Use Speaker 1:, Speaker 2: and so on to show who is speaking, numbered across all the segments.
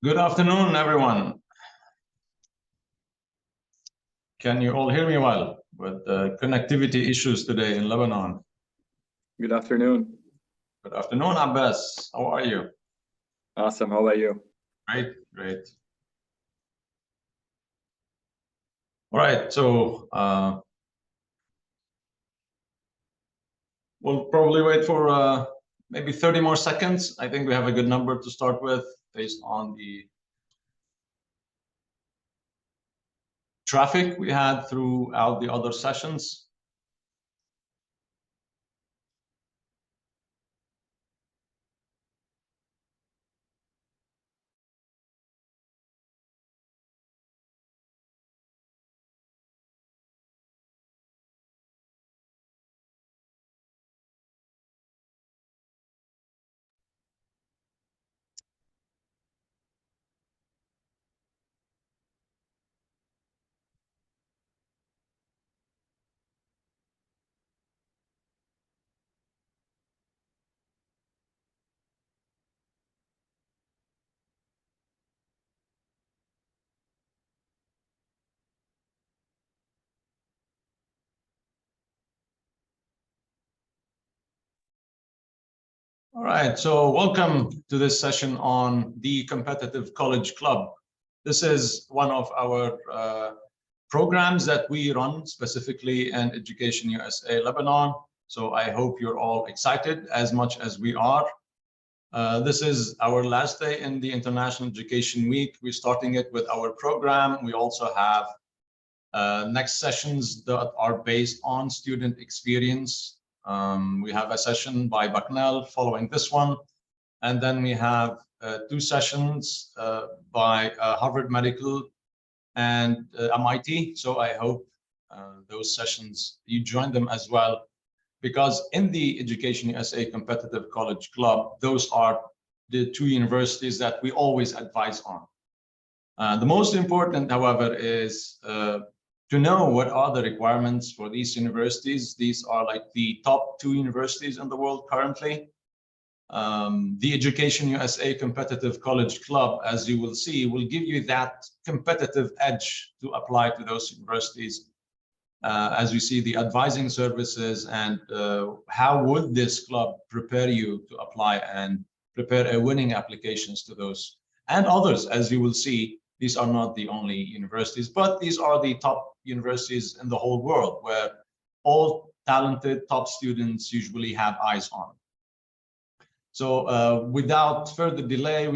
Speaker 1: Good afternoon, everyone. Can you all hear me well with the connectivity issues today in Lebanon?
Speaker 2: Good afternoon.
Speaker 1: Good afternoon, Abbas. How are you?
Speaker 2: Awesome. How about you?
Speaker 1: Great, great. All right, so we'll probably wait for maybe 30 more seconds. I think we have a good number to start with based on the traffic we had throughout the other sessions. All right, so welcome to this session on the Competitive College Club. This is one of our programs that we run specifically in Education USA Lebanon. So I hope you're all excited as much as we are. This is our last day in the International Education Week. We're starting it with our program. We also have next sessions that are based on student experience. We have a session by Bucknell following this one. And then we have two sessions by Harvard Medical and MIT. So I hope those sessions, you join them as well, because in the Education USA Competitive College Club, those are the two universities that we always advise on. The most important, however, is to know what are the requirements for these universities. These are like the top two universities in the world currently. The Education USA Competitive College Club, as you will see, will give you that competitive edge to apply to those universities. As you see, the advising services and how would this club prepare you to apply and prepare a winning applications to those and others. As you will see, these are not the only universities, but these are the top universities in the whole world where all talented top students usually have eyes on. So without further delay,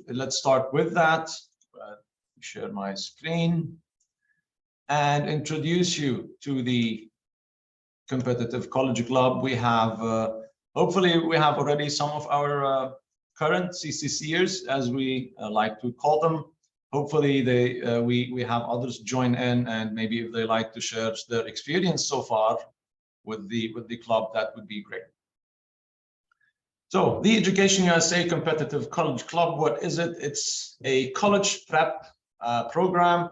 Speaker 1: let's start with that. Share my screen and introduce you to the Competitive College Club. We have, hopefully we have already some of our current CCCers, as we like to call them. Hopefully we have others join in, and maybe if they like to share their experience so far with the club, that would be great. So the Education USA Competitive College Club, what is it? It's a college prep program,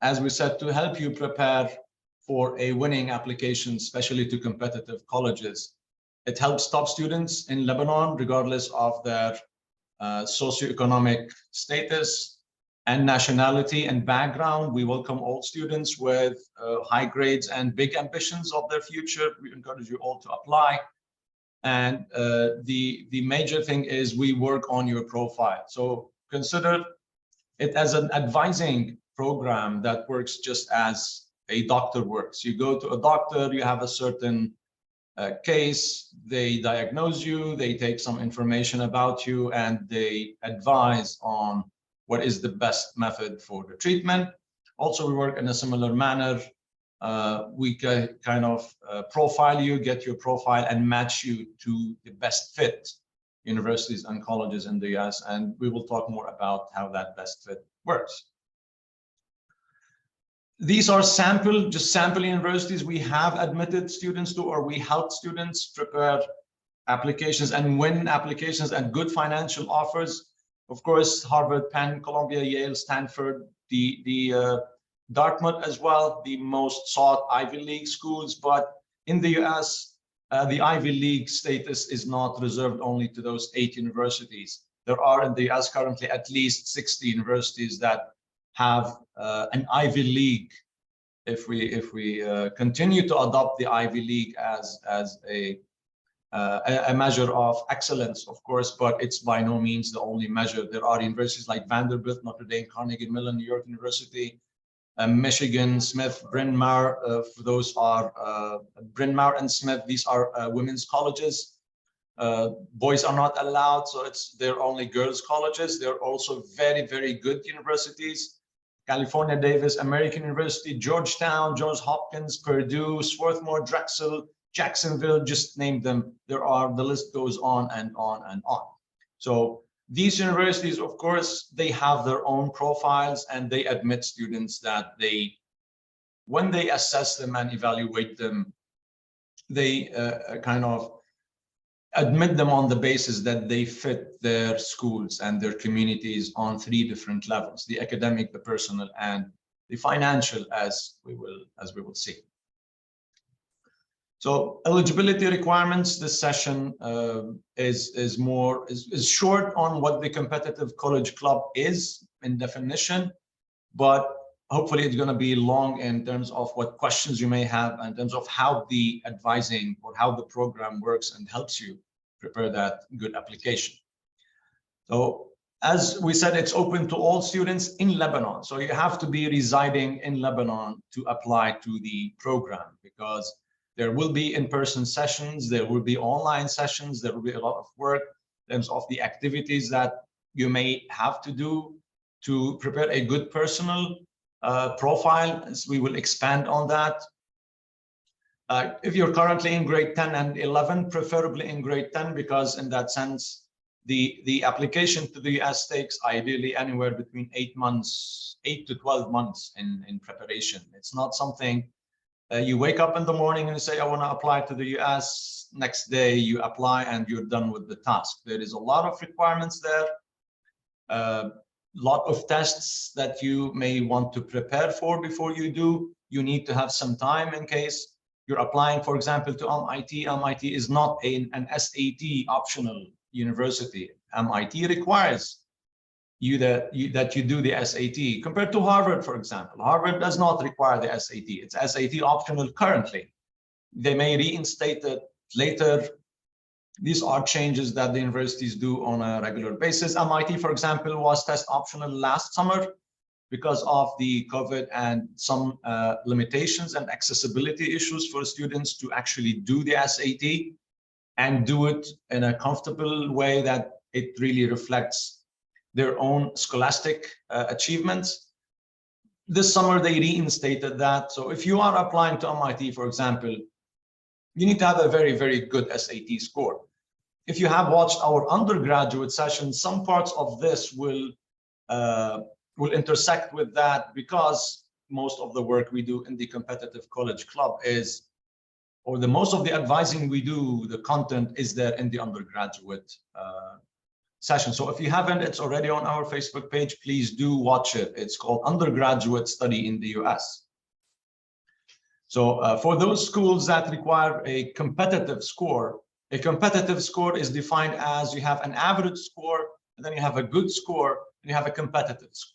Speaker 1: as we said, to help you prepare for a winning application, especially to competitive colleges. It helps top students in Lebanon, regardless of their socioeconomic status and nationality and background. We welcome all students with high grades and big ambitions of their future. We encourage you all to apply. And the major thing is we work on your profile. So consider it as an advising program that works just as a doctor works. You go to a doctor, you have a certain case, they diagnose you, they take some information about you, and they advise on what is the best method for the treatment. Also, we work in a similar manner. We kind of profile you, get your profile, and match you to the best fit universities and colleges in the US. And we will talk more about how that best fit works. These are just sample universities we have admitted students to, or we help students prepare applications and win applications and good financial offers. Of course, Harvard, Penn, Columbia, Yale, Stanford, the Dartmouth as well, the most sought Ivy League schools. But in the US, the Ivy League status is not reserved only to those 8 universities. There are in the US currently at least 60 universities that have an Ivy League. If we continue to adopt the Ivy League as a measure of excellence, of course, but it's by no means the only measure. There are universities like Vanderbilt, Notre Dame, Carnegie Mellon, New York University, Michigan, Smith, Bryn Mawr. For those are Bryn Mawr and Smith. These are women's colleges. Boys are not allowed, so they're only girls' colleges. They're also very, very good universities. California Davis, American University, Georgetown, Johns Hopkins, Purdue, Swarthmore, Drexel, Jacksonville, just name them. The list goes on and on and on. So these universities, of course, they have their own profiles, and they admit students that when they assess them and evaluate them, they kind of admit them on the basis that they fit their schools and their communities on 3 different levels: the academic, the personal, and the financial, as we will see. So eligibility requirements. This session is short on what the Competitive College Club is in definition, but hopefully it's going to be long in terms of what questions you may have, in terms of how the advising or how the program works and helps you prepare that good application. So as we said, it's open to all students in Lebanon. So you have to be residing in Lebanon to apply to the program, because there will be in-person sessions, there will be online sessions, there will be a lot of work in terms of the activities that you may have to do to prepare a good personal profile, as we will expand on that. If you're currently in grade 10 and 11, preferably in grade 10, because in that sense, the application to the US takes ideally anywhere between 8 to 12 months in preparation. It's not something you wake up in the morning and you say, I want to apply to the US. Next day you apply and you're done with the task. There is a lot of requirements there, a lot of tests that you may want to prepare for before you do. You need to have some time in case you're applying, for example, to MIT. MIT is not an SAT optional university. MIT requires that you do the SAT, compared to Harvard, for example. Harvard does not require the SAT. It's SAT optional currently. They may reinstate it later. These are changes that the universities do on a regular basis. MIT, for example, was test optional last summer because of the COVID and some limitations and accessibility issues for students to actually do the SAT and do it in a comfortable way that it really reflects their own scholastic achievements. This summer, they reinstated that. So if you are applying to MIT, for example, you need to have a very, very good SAT score. If you have watched our undergraduate sessions, some parts of this will intersect with that, because most of the work we do in the Competitive College Club most of the advising we do, the content is there in the undergraduate session. So if you haven't, it's already on our Facebook page. Please do watch it. It's called Undergraduate Study in the US. So for those schools that require a competitive score is defined as you have an average score, and then you have a good score, and you have a competitive score.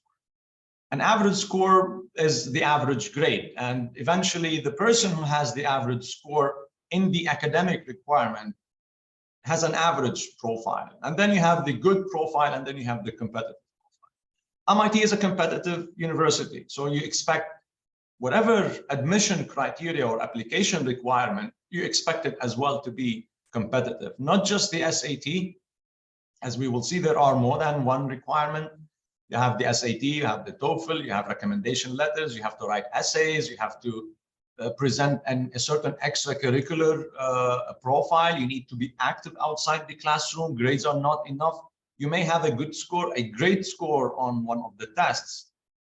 Speaker 1: An average score is the average grade, and eventually the person who has the average score in the academic requirement has an average profile. And then you have the good profile, and then you have the competitive profile. MIT is a competitive university, so you expect whatever admission criteria or application requirement, you expect it as well to be competitive, not just the SAT. As we will see, there are more than one requirement. You have the SAT, you have the TOEFL, you have recommendation letters, you have to write essays, you have to present a certain extracurricular profile. You need to be active outside the classroom. Grades are not enough. You may have a good score, a great score on one of the tests,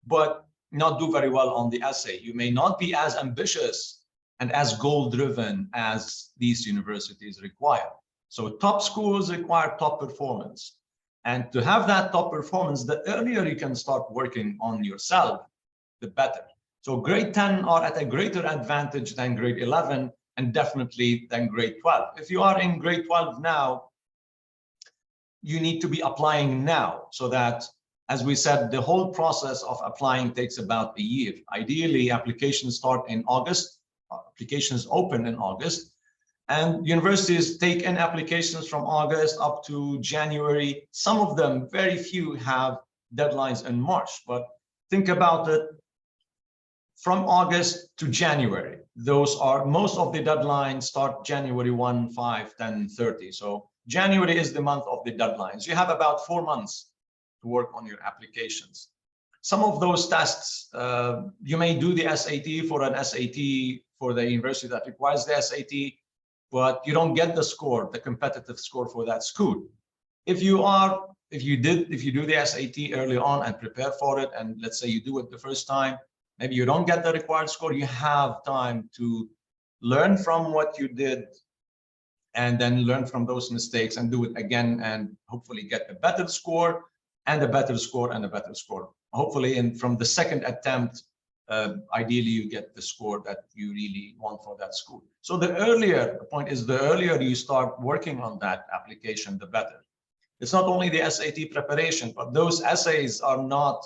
Speaker 1: but not do very well on the essay. You may not be as ambitious and as goal-driven as these universities require. So top schools require top performance. And to have that top performance, the earlier you can start working on yourself, the better. So grade 10 are at a greater advantage than grade 11, and definitely than grade 12. If you are in grade 12 now, you need to be applying now, so that, as we said, the whole process of applying takes about a year. Ideally, applications start in August, applications open in August, and universities take in applications from August up to January. Some of them, very few, have deadlines in March, but think about it. From August to January, those are most of the deadlines start January 1, 5, 10, 30. So January is the month of the deadlines. You have about 4 months to work on your applications. Some of those tests, you may do the SAT for an SAT for the university that requires the SAT, but you don't get the score, the competitive score for that school. If you do the SAT early on and prepare for it, and let's say you do it the first time, maybe you don't get the required score, you have time to learn from what you did and then learn from those mistakes and do it again and hopefully get a better score and a better score and a better score. Hopefully, from the second attempt, ideally you get the score that you really want for that school. So the point is, the earlier you start working on that application, the better. It's not only the SAT preparation, but those essays are not,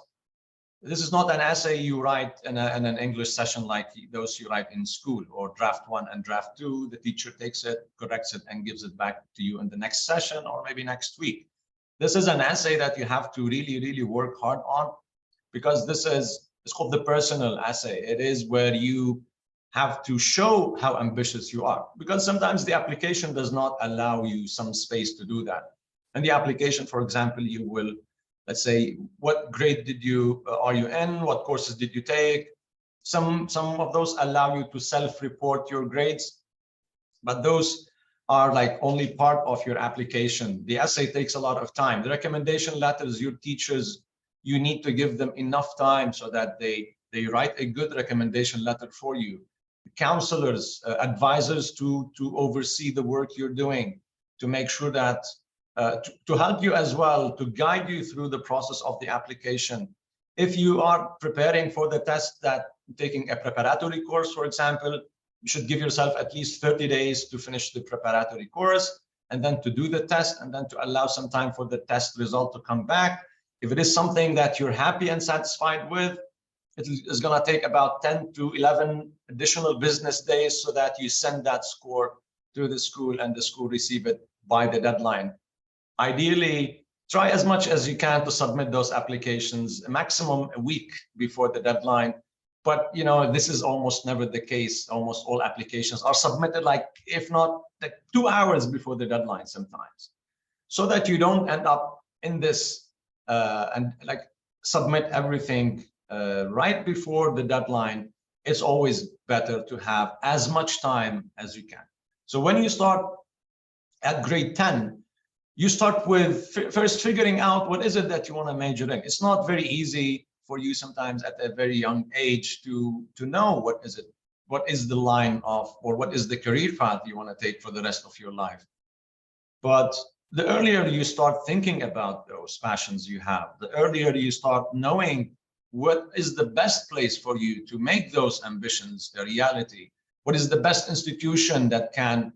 Speaker 1: this is not an essay you write in an English session like those you write in school, or draft 1 and draft 2. The teacher takes it, corrects it, and gives it back to you in the next session or maybe next week. This is an essay that you have to really, really work hard on, because it's called the personal essay. It is where you have to show how ambitious you are, because sometimes the application does not allow you some space to do that. And the application, for example, you will, let's say, what grade are you in? What courses did you take? Some of those allow you to self-report your grades, but those are like only part of your application. The essay takes a lot of time. The recommendation letters, your teachers, you need to give them enough time so that they write a good recommendation letter for you. Counselors, advisors to oversee the work you're doing, to make sure that to help you as well, to guide you through the process of the application. If you are preparing for the test, that taking a preparatory course, for example, you should give yourself at least 30 days to finish the preparatory course, and then to do the test, and then to allow some time for the test result to come back. If it is something that you're happy and satisfied with, it is going to take about 10 to 11 additional business days so that you send that score to the school and the school receive it by the deadline. Ideally, try as much as you can to submit those applications a maximum a week before the deadline. But you know, this is almost never the case. Almost all applications are submitted, like, if not like 2 hours before the deadline sometimes, so that you don't end up in this and like submit everything right before the deadline. It's always better to have as much time as you can. So when you start at grade 10, you start with first figuring out what is it that you want to major in. It's not very easy for you sometimes at a very young age to know what is the line of, or what is the career path you want to take for the rest of your life. But the earlier you start thinking about those passions you have, the earlier you start knowing what is the best place for you to make those ambitions a reality. What is the best institution that can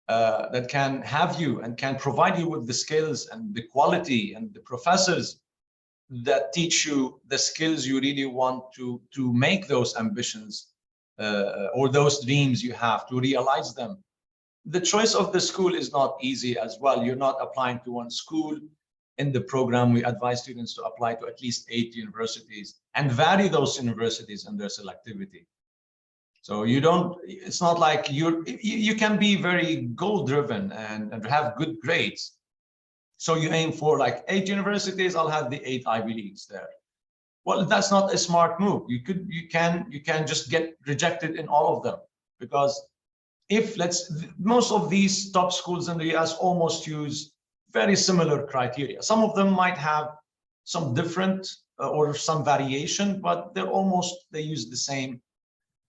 Speaker 1: have you and can provide you with the skills and the quality and the professors that teach you the skills you really want to make those ambitions or those dreams you have, to realize them. The choice of the school is not easy as well. You're not applying to one school. In the program, we advise students to apply to at least 8 universities and vary those universities in their selectivity. So it's not like you can be very goal-driven and have good grades. So you aim for like 8 universities, I'll have the 8 Ivy Leagues there. Well, that's not a smart move. You can just get rejected in all of them, because most of these top schools in the US almost use very similar criteria. Some of them might have some different or some variation, but they use the same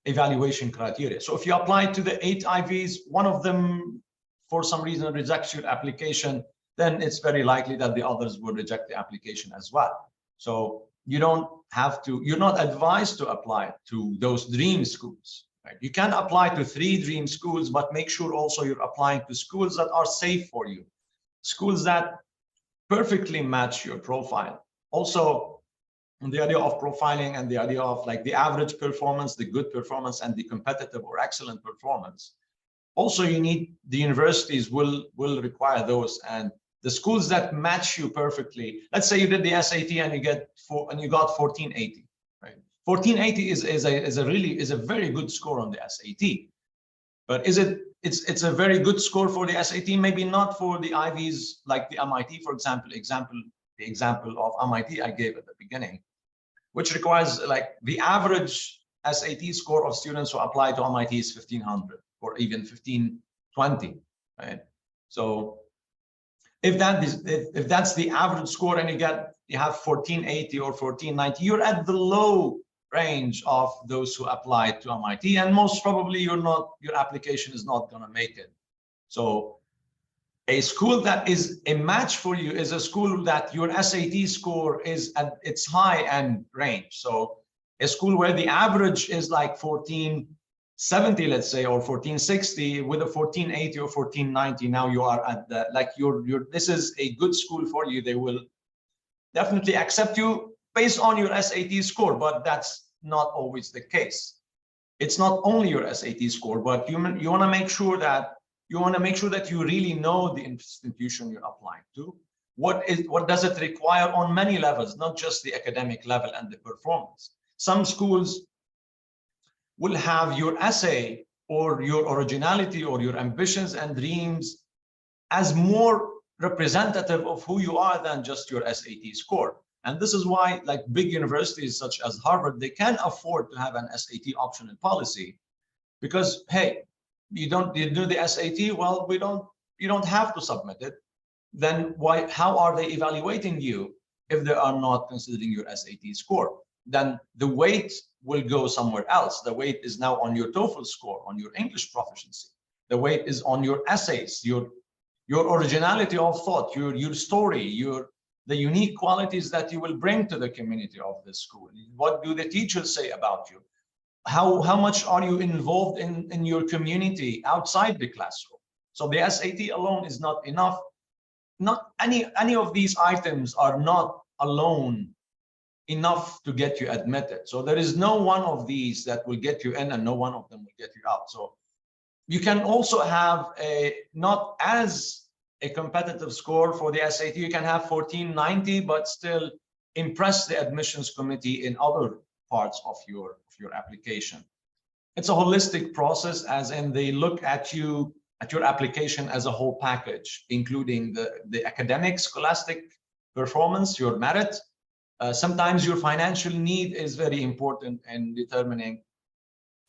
Speaker 1: evaluation criteria. So if you apply to the 8 Ivies, one of them for some reason rejects your application, then it's very likely that the others will reject the application as well. So you're not advised to apply to those dream schools. Right? You can apply to 3 dream schools, but make sure also you're applying to schools that are safe for you. Schools that perfectly match your profile. Also, the idea of profiling and the idea of like the average performance, the good performance, and the competitive or excellent performance. Also, you need, the universities will require those, and the schools that match you perfectly. Let's say you did the SAT and you got 1480, right? 1480 is a very good score on the SAT. But it's a very good score for the SAT, maybe not for the Ivies like the MIT, for example. The example of MIT I gave at the beginning, which requires like the average SAT score of students who apply to MIT is 1500 or even 1520, right? So if that's the average score and you have 1480 or 1490, you're at the low range of those who apply to MIT, and most probably your application is not going to make it. So a school that is a match for you is a school that your SAT score is at its high end range. So a school where the average is like 1470, let's say, or 1460, with a 1480 or 1490, now you are at the, like this is a good school for you. They will definitely accept you based on your SAT score, but that's not always the case. It's not only your SAT score, but you want to make sure that you really know the institution you're applying to. What does it require on many levels, not just the academic level and the performance. Some schools will have your essay or your originality or your ambitions and dreams as more representative of who you are than just your SAT score. And this is why, like, big universities such as Harvard, they can afford to have an SAT optional policy, because hey, you do the SAT, well, you don't have to submit it. Then how are they evaluating you if they are not considering your SAT score? Then the weight will go somewhere else. The weight is now on your TOEFL score, on your English proficiency. The weight is on your essays, your originality of thought, your story, the unique qualities that you will bring to the community of the school. What do the teachers say about you? How much are you involved in your community outside the classroom? So the SAT alone is not enough. Not any of these items are not alone enough to get you admitted. So there is no one of these that will get you in, and no one of them will get you out. So you can also have not as a competitive score for the SAT. You can have 1490, but still impress the admissions committee in other parts of your application. It's a holistic process, as in they look at your application as a whole package, including the academic, scholastic performance, your merit. Sometimes your financial need is very important in determining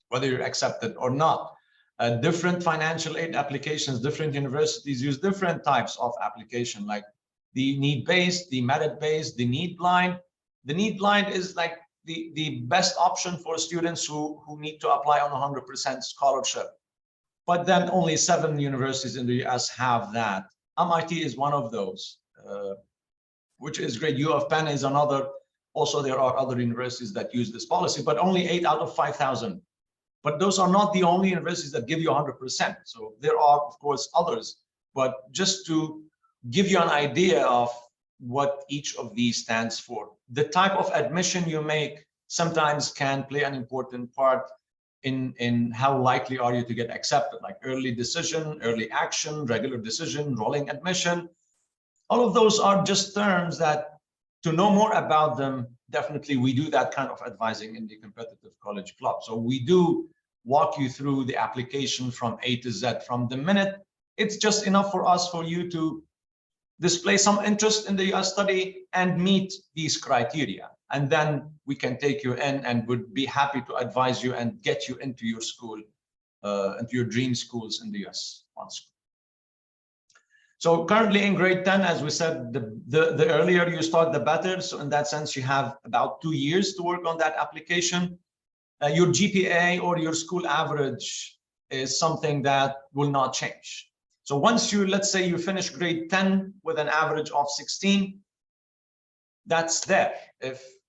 Speaker 1: whether you're accepted or not. Different financial aid applications, different universities use different types of application, like the need-based, the merit-based, the need-blind. The need-blind is like the best option for students who need to apply on 100% scholarship. But then only 7 universities in the US have that. MIT is one of those, which is great. U of Penn is another. Also, there are other universities that use this policy, but only 8 out of 5,000. But those are not the only universities that give you 100%. So there are, of course, others. But just to give you an idea of what each of these stands for, the type of admission you make sometimes can play an important part in how likely are you to get accepted, like early decision, early action, regular decision, rolling admission. All of those are just terms that, to know more about them, definitely we do that kind of advising in the Competitive College Club. So we do walk you through the application from A to Z. From the minute, it's just enough for you to display some interest in the US study and meet these criteria. And then we can take you in and would be happy to advise you and get you into your school, into your dream schools in the US. So currently in grade 10, as we said, the earlier you start, the better. So in that sense, you have about 2 years to work on that application. Your GPA or your school average is something that will not change. So once let's say you finish grade 10 with an average of 16, that's there.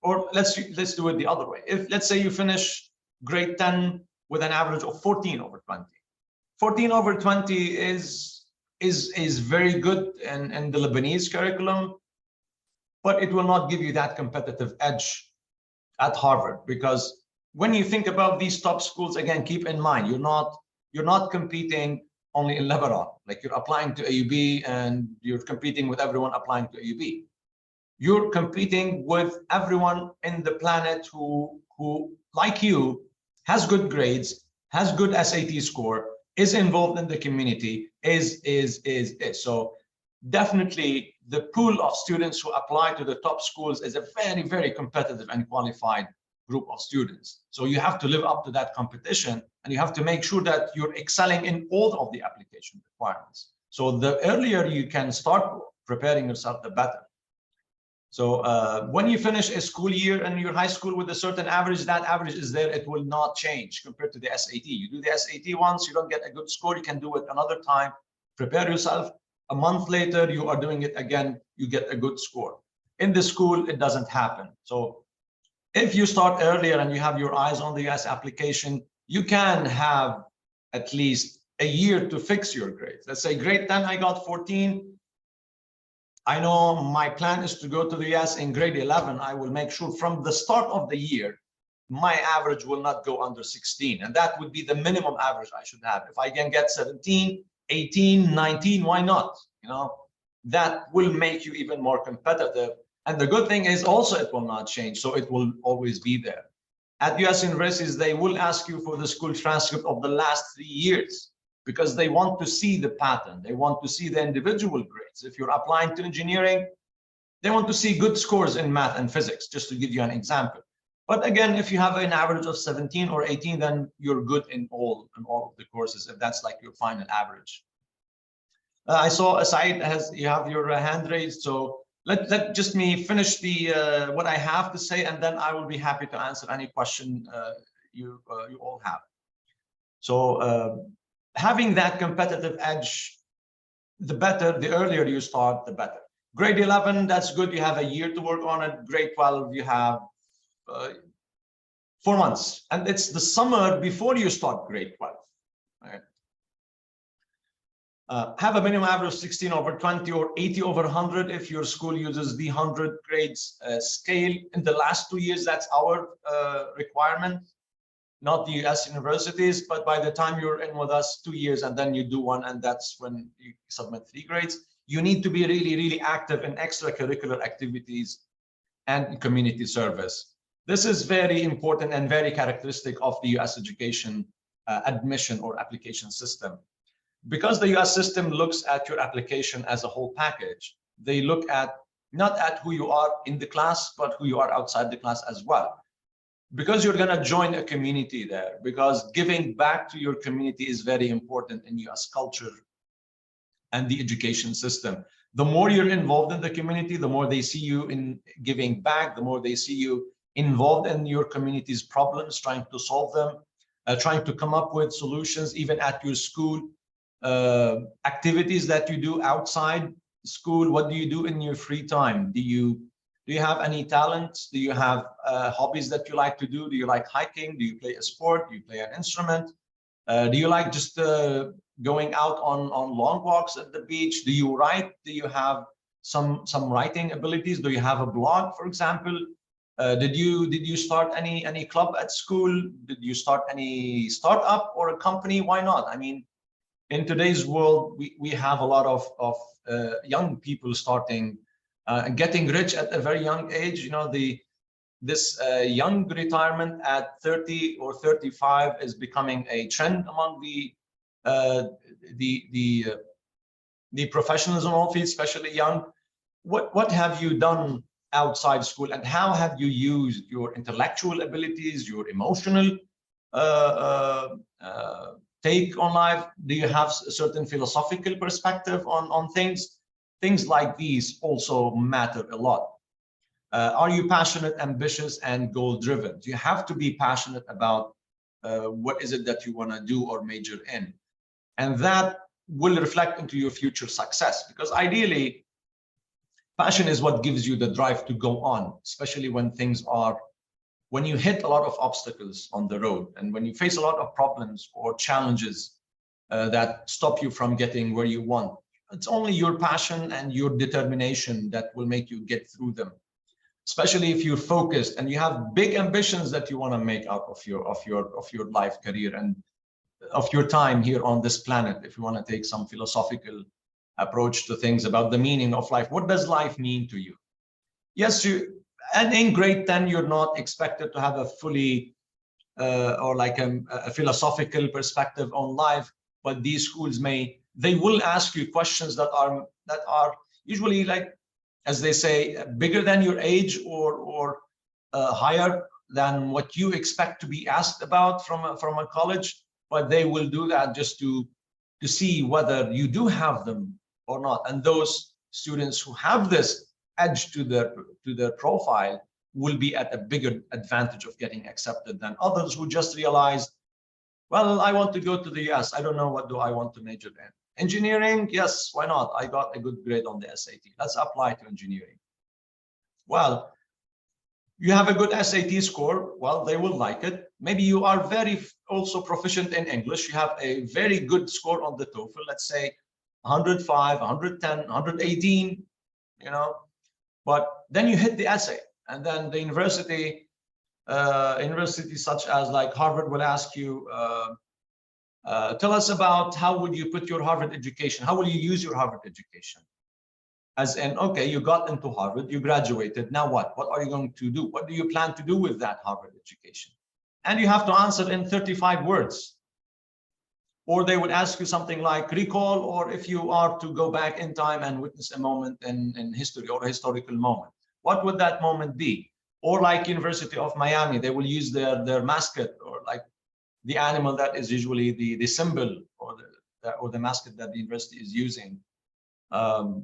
Speaker 1: Or let's do it the other way. If let's say you finish grade 10 with an average of 14 over 20. 14 over 20 is is very good in the Lebanese curriculum, but it will not give you that competitive edge at Harvard. Because when you think about these top schools, again, keep in mind, you're not competing only in Lebanon. Like, you're applying to AUB and you're competing with everyone applying to AUB. You're competing with everyone in the planet who like you, has good grades, has good SAT score, is involved in the community, is. So definitely the pool of students who apply to the top schools is a very, very competitive and qualified group of students. So you have to live up to that competition, and you have to make sure that you're excelling in all of the application requirements. So the earlier you can start preparing yourself, the better. So when you finish a school year in your high school with a certain average, that average is there. It will not change compared to the SAT. You do the SAT once, you don't get a good score, you can do it another time, prepare yourself. A month later, you are doing it again, you get a good score. In the school, it doesn't happen. So if you start earlier and you have your eyes on the US application, you can have at least a year to fix your grades. Let's say grade 10, I got 14. I know my plan is to go to the US in grade 11. I will make sure from the start of the year, my average will not go under 16. And that would be the minimum average I should have. If I can get 17, 18, 19, why not? You know, that will make you even more competitive. And the good thing is also it will not change. So it will always be there. At US universities, they will ask you for the school transcript of the last 3 years, because they want to see the pattern. They want to see the individual grades. If you're applying to engineering, they want to see good scores in math and physics, just to give you an example. But again, if you have an average of 17 or 18, then you're good in all of the courses, if that's like your final average. I saw Said you have your hand raised, so let just me finish the what I have to say, and then I will be happy to answer any question you all have. So having that competitive edge, the better, the earlier you start, the better. Grade 11, that's good. You have a year to work on it. Grade 12, you have 4 months. And it's the summer before you start grade 12. Right? Have a minimum average of 16 over 20 or 80 over 100 if your school uses the 100 grades scale. In the last 2 years, that's our requirement. Not the US universities, but by the time you're in with us 2 years and then you do one, and that's when you submit 3 grades, you need to be really, really active in extracurricular activities and community service. This is very important and very characteristic of the US education admission or application system. Because the US system looks at your application as a whole package, they look at not at who you are in the class, but who you are outside the class as well. Because you're going to join a community there, because giving back to your community is very important in US culture and the education system. The more you're involved in the community, the more they see you in giving back, the more they see you involved in your community's problems, trying to solve them, trying to come up with solutions, even at your school, activities that you do outside school. What do you do in your free time? Do you have any talents? Do you have hobbies that you like to do? Do you like hiking? Do you play a sport? Do you play an instrument? Do you like just going out on long walks at the beach? Do you write? Do you have some writing abilities? Do you have a blog, for example? Did you start any club at school? Did you start any startup or a company? Why not? I mean, in today's world, we have a lot of young people starting getting rich at a very young age. You know, this young retirement at 30 or 35 is becoming a trend among the professionals in all fields, especially young. What have you done outside school, and how have you used your intellectual abilities, your emotional take on life? Do you have a certain philosophical perspective on things? Things like these also matter a lot. Are you passionate, ambitious, and goal-driven? You have to be passionate about what is it that you want to do or major in. And that will reflect into your future success, because ideally, passion is what gives you the drive to go on, especially when you hit a lot of obstacles on the road, and when you face a lot of problems or challenges that stop you from getting where you want. it's only your passion and your determination that will make you get through them, especially if you're focused and you have big ambitions that you want to make out of your life career and of your time here on this planet. If you want to take some philosophical approach to things about the meaning of life, what does life mean to you? Yes, and in grade 10 you're not expected to have a fully or like a philosophical perspective on life, but these schools they will ask you questions that are usually, like, as they say, bigger than your age or higher than what you expect to be asked about from a college, but they will do that just to see whether you do have them or not. And those students who have this edge to their profile will be at a bigger advantage of getting accepted than others who just realized, well, I want to go to the US. I don't know what do I want to major in. Engineering, yes, why not? I got a good grade on the SAT. Let's apply to engineering. Well, you have a good SAT score. Well, they will like it. Maybe you are very also proficient in English. You have a very good score on the TOEFL. Let's say 105, 110, 118, you know. But then you hit the essay, and then the universities such as like Harvard will ask you, tell us about how would you put your Harvard education? How will you use your Harvard education? As in, okay, you got into Harvard, you graduated, now what? What are you going to do? What do you plan to do with that Harvard education? And you have to answer in 35 words. Or they would ask you something like recall, or if you are to go back in time and witness a moment in history or a historical moment, what would that moment be? Or like University of Miami, they will use their mascot, or like the animal that is usually the symbol or the mascot that the university is using. The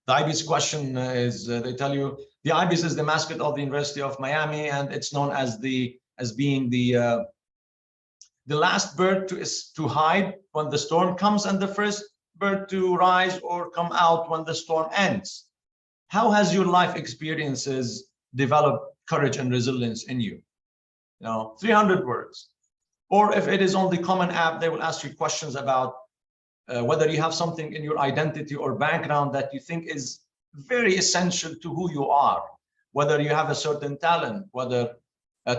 Speaker 1: IBIS question is, they tell you the IBIS is the mascot of the University of Miami, and it's known as being the last bird to hide when the storm comes and the first bird to rise or come out when the storm ends. How has your life experiences developed courage and resilience in you? 300 words. Or if it is on the Common App, they will ask you questions about whether you have something in your identity or background that you think is very essential to who you are, whether you have a certain talent, whether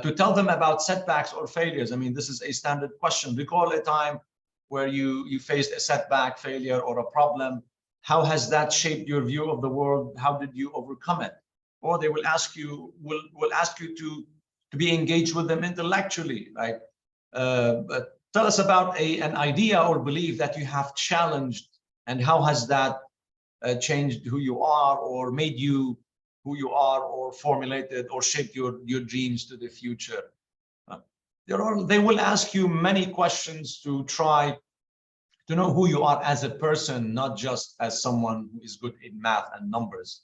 Speaker 1: to tell them about setbacks or failures. I mean, this is a standard question. Recall a time where you faced a setback, failure, or a problem. How has that shaped your view of the world? How did you overcome it? Or they will ask you, will ask you to be engaged with them intellectually, right? But tell us about an idea or belief that you have challenged, and how has that changed who you are, or made you who you are, or formulated or shaped your dreams to the future. They will ask you many questions to try to know who you are as a person, not just as someone who is good in math and numbers.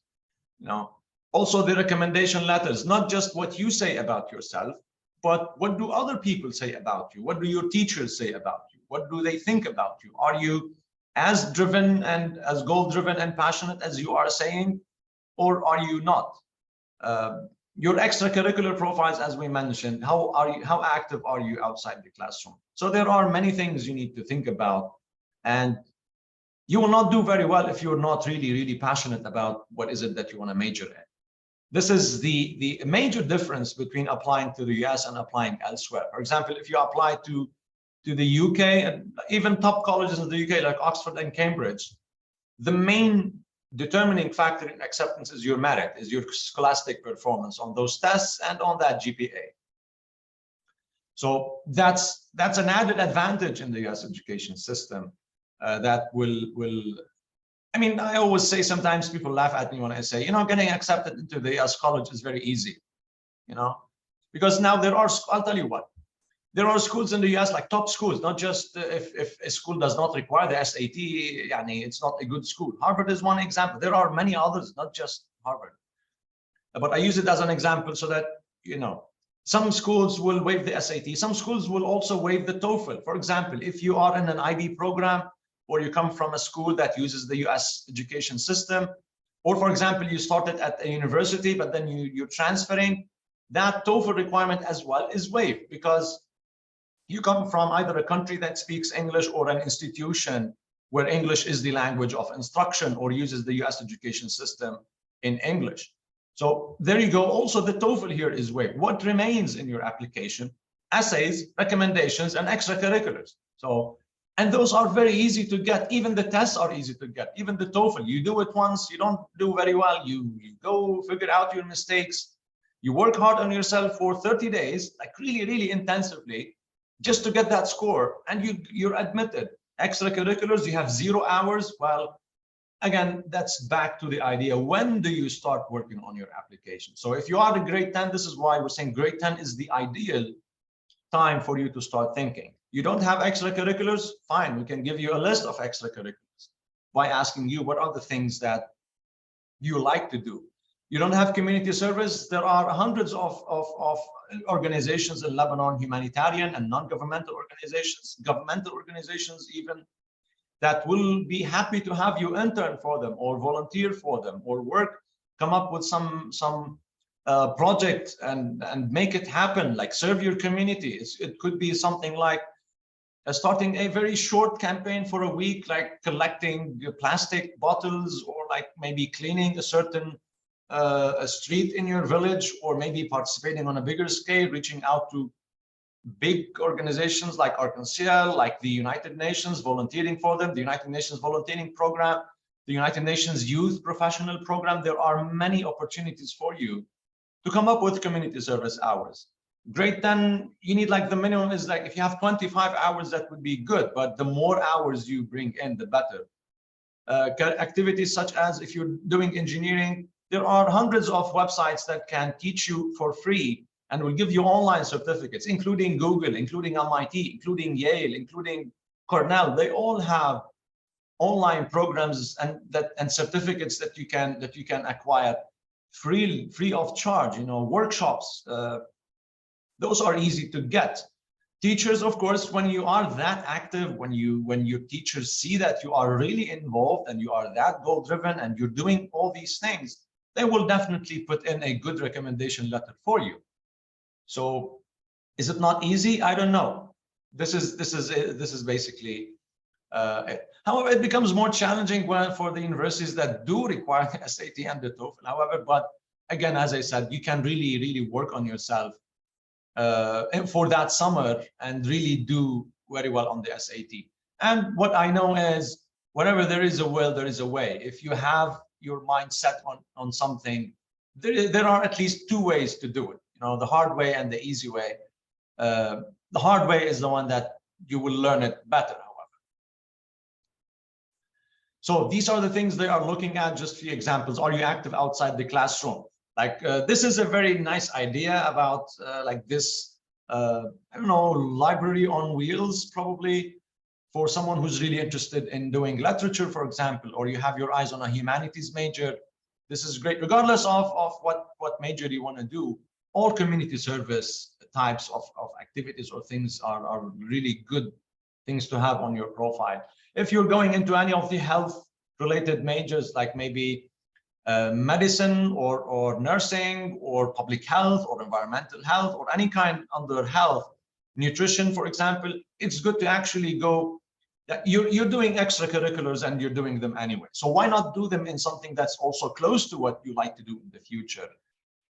Speaker 1: Also the recommendation letters, not just what you say about yourself, but what do other people say about you? What do your teachers say about you? What do they think about you? Are you as driven and as goal-driven and passionate as you are saying, or are you not? Your extracurricular profiles, as we mentioned, how active are you outside the classroom? So there are many things you need to think about, and you will not do very well if you're not really passionate about what is it that you want to major in. This is the major difference between applying to the US and applying elsewhere. For example, if you apply to the UK, and even top colleges in the UK like Oxford and Cambridge, the main determining factor in acceptance is your merit, is your scholastic performance on those tests and on that GPA. So that's an added advantage in the US education system that will I mean, I always say, sometimes people laugh at me when I say, getting accepted into the US college is very easy, because now I'll tell you what, there are schools in the US, like top schools, not just if a school does not require the SAT, it's not a good school. Harvard is one example. There are many others, not just Harvard. But I use it as an example so that, some schools will waive the SAT. Some schools will also waive the TOEFL. For example, if you are in an IB program, or you come from a school that uses the US education system, or for example, you started at a university, but then you're transferring, that TOEFL requirement as well is waived, because you come from either a country that speaks English or an institution where English is the language of instruction or uses the US education system in English. So there you go. Also, the TOEFL here is weighed. What remains in your application? Essays, recommendations, and extracurriculars. So, and those are very easy to get. Even the tests are easy to get. Even the TOEFL, you do it once, you don't do very well, you go figure out your mistakes. You work hard on yourself for 30 days, like really intensively, just to get that score, and you're admitted. Extracurriculars, you have 0 hours. Well, again, that's back to the idea, when do you start working on your application? So if you are a grade 10, this is why we're saying grade 10 is the ideal time for you to start thinking. You don't have extracurriculars? Fine, we can give you a list of extracurriculars by asking you what are the things that you like to do. You don't have community service? There are hundreds of organizations in Lebanon, humanitarian and non-governmental organizations, governmental organizations even, that will be happy to have you intern for them or volunteer for them or work, come up with some project and make it happen, like serve your community. It could be something like starting a very short campaign for a week, like collecting plastic bottles, or like maybe cleaning a certain a street in your village, or maybe participating on a bigger scale, reaching out to big organizations like Arkansas, like the United Nations, volunteering for them, the United Nations volunteering program, the United Nations Youth Professional Program. There are many opportunities for you to come up with community service hours. Grade 10, you need, like, the minimum is like, if you have 25 hours, that would be good, but the more hours you bring in, the better. Activities such as, if you're doing engineering, there are hundreds of websites that can teach you for free and will give you online certificates, including Google, including MIT, including Yale, including Cornell. They all have online programs and certificates that you can acquire free of charge. You know, workshops. Those are easy to get. Teachers, of course, when you are that active, when your teachers see that you are really involved and you are that goal-driven and you're doing all these things, they will definitely put in a good recommendation letter for you. So, is it not easy? I don't know. This is basically it. However, it becomes more challenging for the universities that do require the SAT and the TOEFL. However, but again, as I said, you can really work on yourself for that summer and really do very well on the SAT. And what I know is, whenever there is a will, there is a way. If you have your mind set on something, there are at least 2 ways to do it. You know, the hard way and the easy way. The hard way is the one that you will learn it better, however. So these are the things they are looking at. Just 3 examples. Are you active outside the classroom? Like, this is a very nice idea about like this, I don't know, library on wheels, probably, for someone who's really interested in doing literature, for example, or you have your eyes on a humanities major. This is great, regardless of what major you want to do. All community service types of activities or things are really good things to have on your profile. If you're going into any of the health related majors, like maybe medicine or nursing or public health or environmental health or any kind under health, nutrition, for example, it's good to actually go, that you're doing extracurriculars and you're doing them anyway. So why not do them in something that's also close to what you like to do in the future?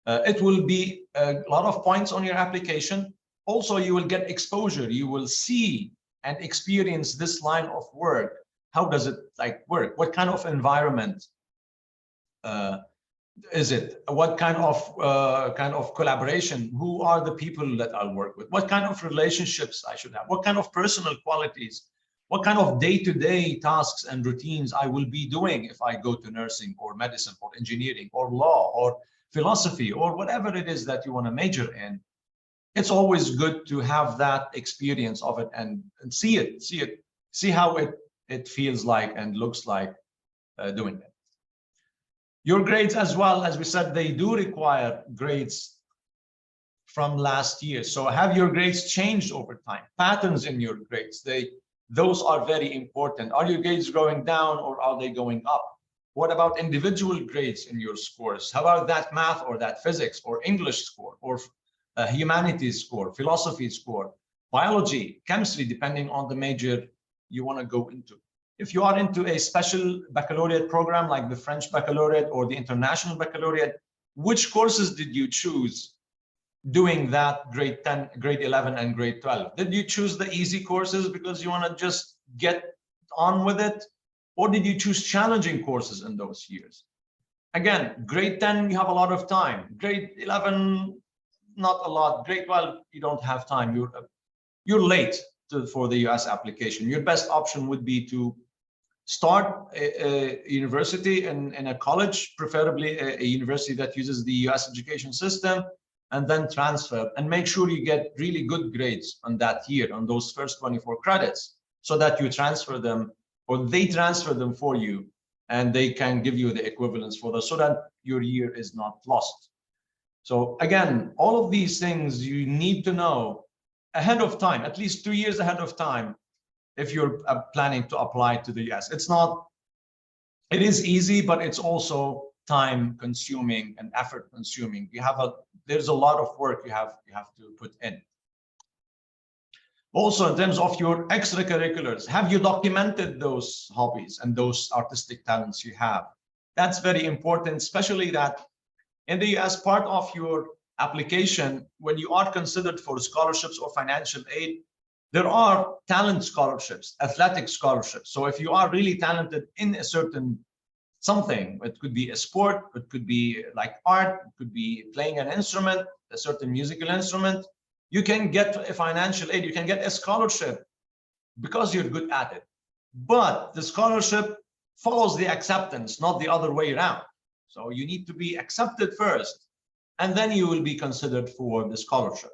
Speaker 1: It will be a lot of points on your application. Also, you will get exposure. You will see and experience this line of work. How does it work? What kind of environment is it? What kind of collaboration? Who are the people that I'll work with? What kind of relationships I should have? What kind of personal qualities? What kind of day-to-day tasks and routines I will be doing if I go to nursing or medicine or engineering or law or philosophy or whatever it is that you want to major in. It's always good to have that experience of it and see how it feels like and looks like doing it. Your grades as well, as we said, they do require grades from last year. So have your grades changed over time? Patterns in your grades, those are very important. Are your grades going down or are they going up? What about individual grades in your scores? How about that math or that physics or English score or humanities score, philosophy score, biology, chemistry, depending on the major you want to go into? If you are into a special baccalaureate program like the French baccalaureate or the international baccalaureate, which courses did you choose doing that grade 10, grade 11, and grade 12? Did you choose the easy courses because you want to just get on with it? Or did you choose challenging courses in those years? Again, grade 10, you have a lot of time. Grade 11, not a lot. Grade 12, you don't have time. You're late for the US application. Your best option would be to start a university in a college, preferably a university that uses the US education system, and then transfer, and make sure you get really good grades on that year, on those first 24 credits, so that you transfer them, or they transfer them for you, and they can give you the equivalence for those, so that your year is not lost. So again, all of these things you need to know ahead of time, at least 2 years ahead of time, if you're planning to apply to the US. It is easy, but it's also time consuming and effort consuming. There's a lot of work you have to put in. Also, in terms of your extracurriculars, have you documented those hobbies and those artistic talents you have? That's very important, especially that in the US, part of your application, when you are considered for scholarships or financial aid, there are talent scholarships, athletic scholarships. So if you are really talented in a certain something, it could be a sport, it could be like art, it could be playing an instrument, a certain musical instrument, you can get a financial aid, you can get a scholarship because you're good at it. But the scholarship follows the acceptance, not the other way around. So you need to be accepted first, and then you will be considered for the scholarship.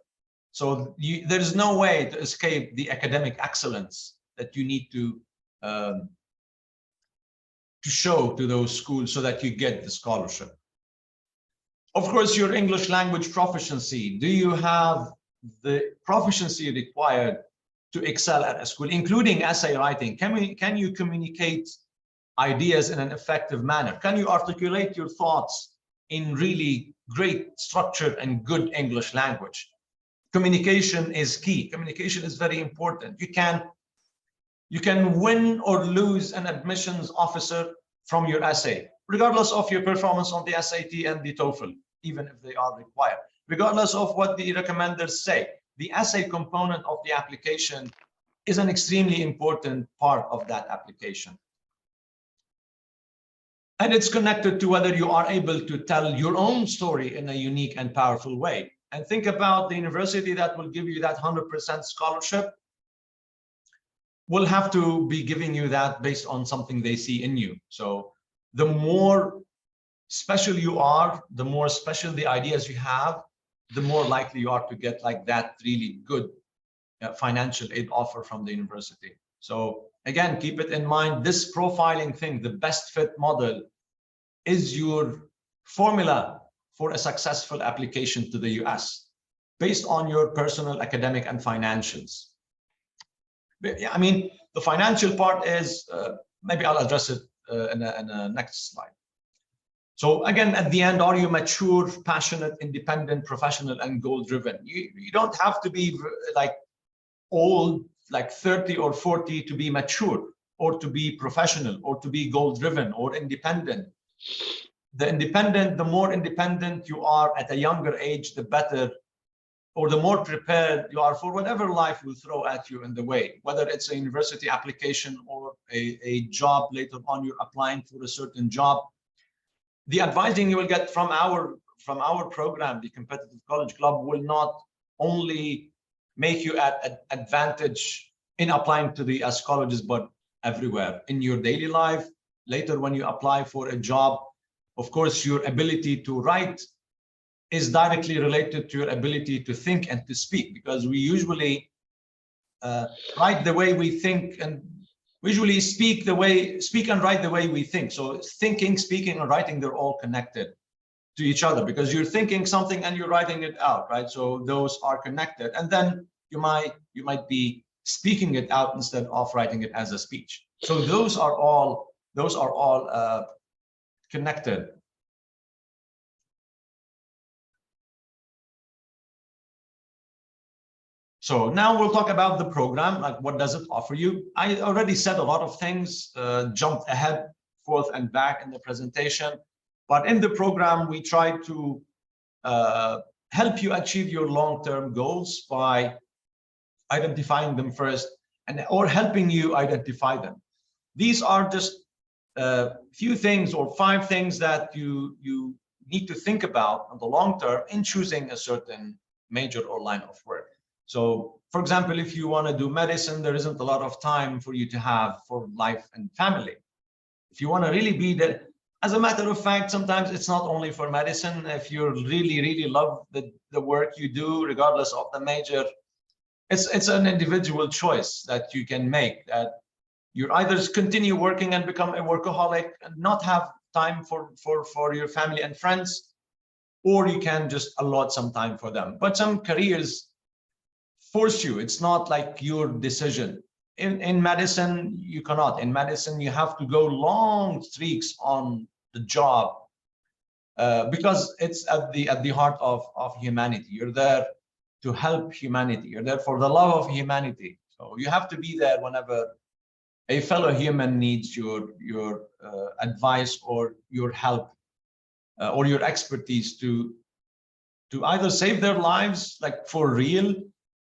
Speaker 1: So there's no way to escape the academic excellence that you need to show to those schools so that you get the scholarship. Of course, your English language proficiency. Do you have the proficiency required to excel at a school, including essay writing? Can you communicate ideas in an effective manner? Can you articulate your thoughts in really great structured and good English language? Communication is key. Communication is very important. You can win or lose an admissions officer from your essay, regardless of your performance on the SAT and the TOEFL, even if they are required, regardless of what the recommenders say. The essay component of the application is an extremely important part of that application. And it's connected to whether you are able to tell your own story in a unique and powerful way. And think about the university that will give you that 100% scholarship will have to be giving you that based on something they see in you. So the more special you are, the more special the ideas you have, the more likely you are to get like that really good financial aid offer from the university. So again, keep it in mind, this profiling thing, the best fit model, is your formula for a successful application to the US based on your personal, academic, and financials. I mean, the financial part is, maybe I'll address it in a next slide. So again, at the end, are you mature, passionate, independent, professional, and goal-driven? You don't have to be like old, like 30 or 40 to be mature, or to be professional, or to be goal-driven, or independent. The more independent you are at a younger age, the better, or the more prepared you are for whatever life will throw at you in the way, whether it's a university application or a job later on, you're applying for a certain job. The advising you will get from our program, the Competitive College Club, will not only make you at advantage in applying to the US colleges, but everywhere in your daily life. Later, when you apply for a job, of course, your ability to write is directly related to your ability to think and to speak, because we usually write the way we think, and we usually speak and write the way we think. So thinking, speaking, and writing, they're all connected to each other, because you're thinking something and you're writing it out, right? So those are connected, and then you might be speaking it out instead of writing it as a speech. So those are all connected. So now we'll talk about the program, like what does it offer you? I already said a lot of things, jumped ahead, forth and back in the presentation, but in the program, we try to help you achieve your long-term goals by identifying them first or helping you identify them. These are just a few things or 5 things that you need to think about in the long term in choosing a certain major or line of work. So, for example, if you want to do medicine, there isn't a lot of time for you to have for life and family. If you want to really be there, as a matter of fact, sometimes it's not only for medicine. If you really love the work you do, regardless of the major, it's an individual choice that you can make, that you either continue working and become a workaholic and not have time for your family and friends, or you can just allot some time for them. But some careers force you. It's not like your decision. In medicine, you cannot. In medicine, you have to go long streaks on the job because it's at the heart of humanity. You're there to help humanity. You're there for the love of humanity. So you have to be there whenever a fellow human needs your advice or your help or your expertise to either save their lives, like for real,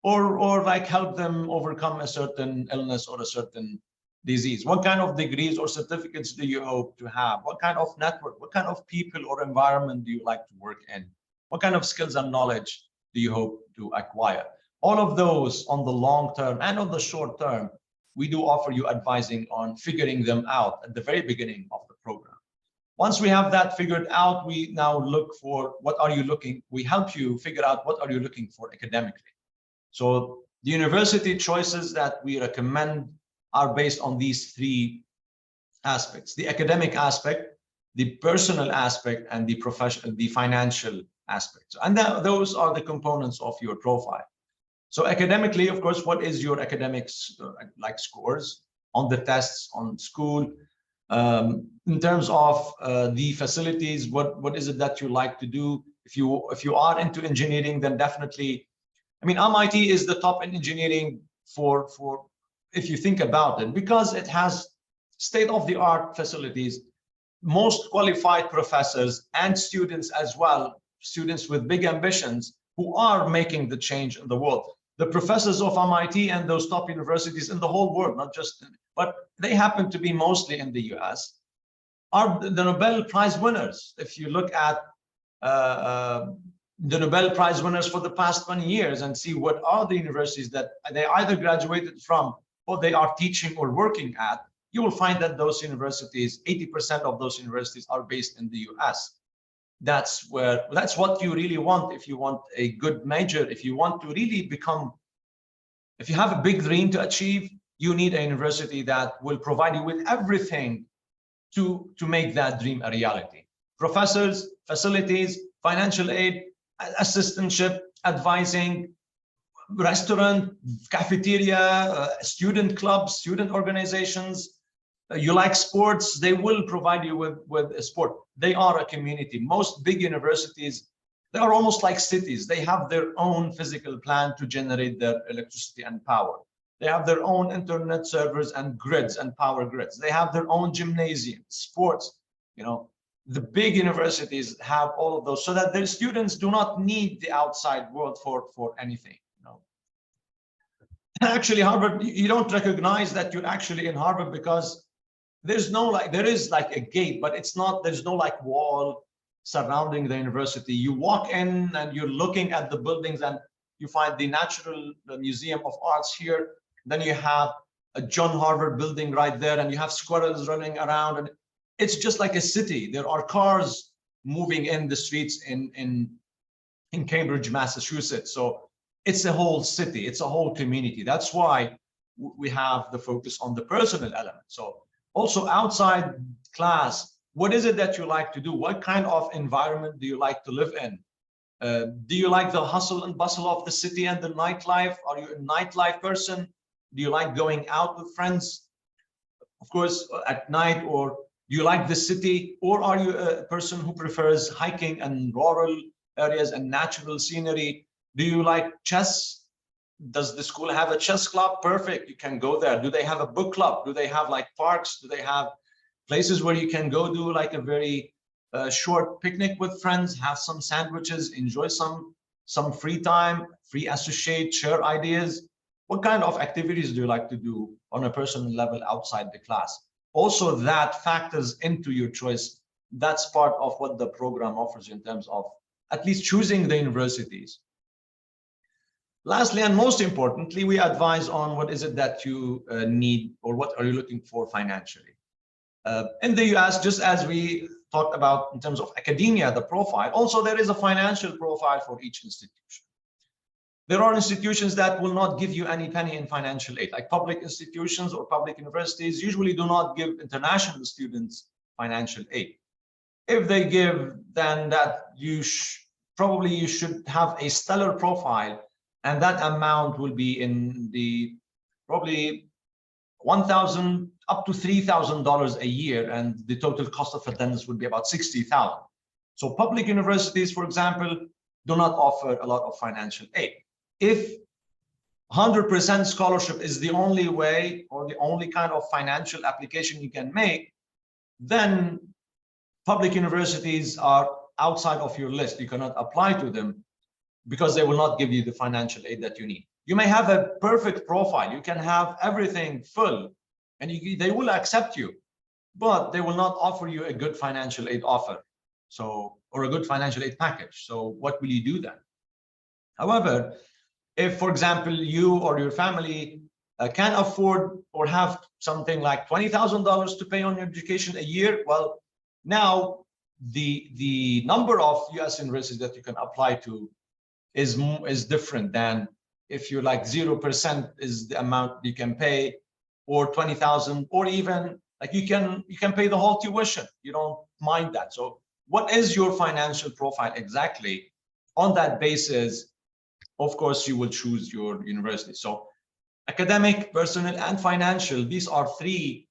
Speaker 1: or like help them overcome a certain illness or a certain disease. What kind of degrees or certificates do you hope to have? What kind of network, what kind of people or environment do you like to work in? What kind of skills and knowledge do you hope to acquire? All of those on the long term and on the short term, we do offer you advising on figuring them out at the very beginning of the program. Once we have that figured out, we now look for we help you figure out what are you looking for academically. So the university choices that we recommend are based on these 3 aspects: the academic aspect, the personal aspect, and the professional, the financial aspect. And those are the components of your profile. So academically, of course, what is your academics like scores on the tests, on school? In terms of the facilities, what is it that you like to do? If you are into engineering, then definitely, I mean, MIT is the top in engineering for if you think about it, because it has state-of-the-art facilities, most qualified professors and students as well, students with big ambitions who are making the change in the world. The professors of MIT and those top universities in the whole world, not just, but they happen to be mostly in the US, are the Nobel Prize winners. If you look at the Nobel Prize winners for the past 20 years and see what are the universities that they either graduated from or they are teaching or working at, you will find that those universities, 80% of those universities are based in the US. That's what you really want if you want a good major. If you want to really if you have a big dream to achieve, you need a university that will provide you with everything to make that dream a reality. Professors, facilities, financial aid, assistantship, advising, restaurant, cafeteria, student clubs, student organizations. You like sports, they will provide you with a sport. They are a community. Most big universities, they are almost like cities. They have their own physical plant to generate their electricity and power. They have their own internet servers and grids and power grids. They have their own gymnasium, sports. The big universities have all of those so that their students do not need the outside world for anything. Actually, Harvard, you don't recognize that you're actually in Harvard because there is like a gate, but there's no like wall surrounding the university. You walk in and you're looking at the buildings and you find the Museum of Arts here. Then you have a John Harvard building right there, and you have squirrels running around, and it's just like a city. There are cars moving in the streets in Cambridge, Massachusetts. So it's a whole city, it's a whole community. That's why we have the focus on the personal element. So also outside class, what is it that you like to do? What kind of environment do you like to live in? Do you like the hustle and bustle of the city and the nightlife? Are you a nightlife person? Do you like going out with friends, of course, at night? Or do you like the city? Or are you a person who prefers hiking and rural areas and natural scenery? Do you like chess? Does the school have a chess club? Perfect, you can go there. Do they have a book club? Do they have like parks? Do they have places where you can go do like a very short picnic with friends, have some sandwiches, enjoy some free time, free associate, share ideas? What kind of activities do you like to do on a personal level outside the class? Also, that factors into your choice. That's part of what the program offers in terms of at least choosing the universities. Lastly, and most importantly, we advise on what is it that you need or what are you looking for financially. In the US, just as we talked about in terms of academia, the profile, also there is a financial profile for each institution. There are institutions that will not give you any penny in financial aid, like public institutions or public universities usually do not give international students financial aid. If they give, then that probably you should have a stellar profile, and that amount will be in the probably $1,000 up to $3,000 a year, and the total cost of attendance would be about $60,000. So public universities, for example, do not offer a lot of financial aid. If 100% scholarship is the only way or the only kind of financial application you can make, then public universities are outside of your list. You cannot apply to them because they will not give you the financial aid that you need. You may have a perfect profile. You can have everything full and they will accept you, but they will not offer you a good financial aid offer. So, or a good financial aid package. So what will you do then? However, if, for example, you or your family can afford or have something like $20,000 to pay on your education a year, well, now the number of US universities that you can apply to is different than if you're like 0% is the amount you can pay, or 20,000, or even like you can pay the whole tuition. You don't mind that. So what is your financial profile exactly? On that basis, of course, you will choose your university. So academic, personal, and financial, these are the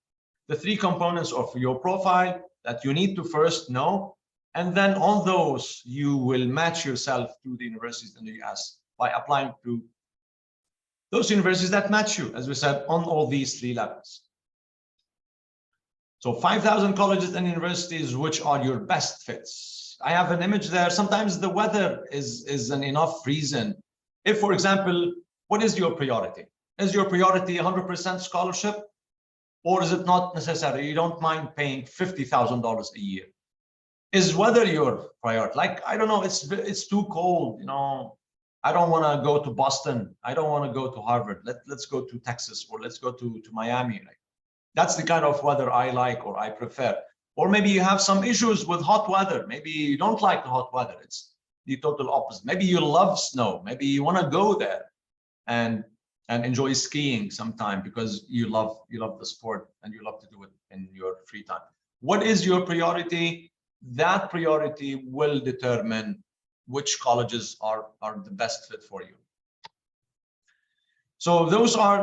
Speaker 1: three components of your profile that you need to first know. And then on those, you will match yourself to the universities in the US by applying to those universities that match you, as we said, on all these three levels. So 5,000 colleges and universities, which are your best fits. I have an image there. Sometimes the weather is an enough reason. If, for example, what is your priority? Is your priority 100% scholarship? Or is it not necessary? You don't mind paying $50,000 a year? Is weather your priority? Like, I don't know, it's too cold, you know, I don't want to go to Boston. I don't want to go to Harvard. Let's go to Texas, or let's go to Miami. Like, that's the kind of weather I like or I prefer. Or maybe you have some issues with hot weather. Maybe you don't like the hot weather. It's the total opposite. Maybe you love snow. Maybe you want to go there and enjoy skiing sometime because you love the sport and you love to do it in your free time. What is your priority? That priority will determine which colleges are the best fit for you. So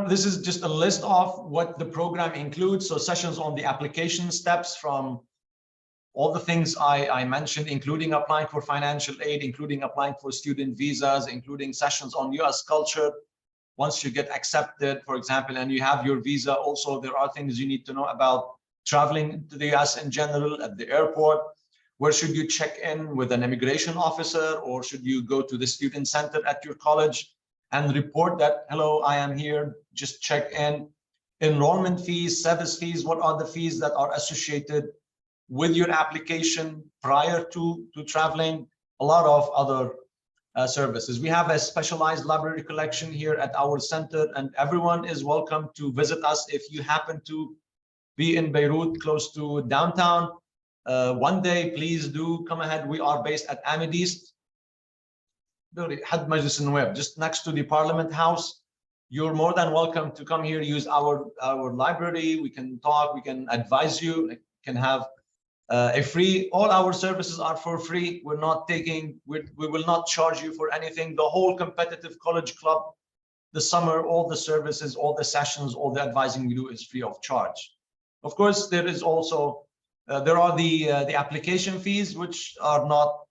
Speaker 1: this is just a list of what the program includes. So sessions on the application steps, from all the things I mentioned, including applying for financial aid, including applying for student visas, including sessions on US culture. Once you get accepted, for example, and you have your visa, also there are things you need to know about traveling to the US in general, at the airport. Where should you check in with an immigration officer, or should you go to the student center at your college and report that, hello, I am here, just check in. Enrollment fees, service fees, what are the fees that are associated with your application prior to traveling? A lot of other services. We have a specialized library collection here at our center, and everyone is welcome to visit us if you happen to be in Beirut, close to downtown. One day, please do come ahead. We are based at Amid East, just next to the Parliament House. You're more than welcome to come here, use our library. We can talk, we can advise you, we can have a free, all our services are for free. We're not taking, we will not charge you for anything. The whole Competitive College Club, the summer, all the services, all the sessions, all the advising we do is free of charge. Of course, there is also, there are the application fees, which are not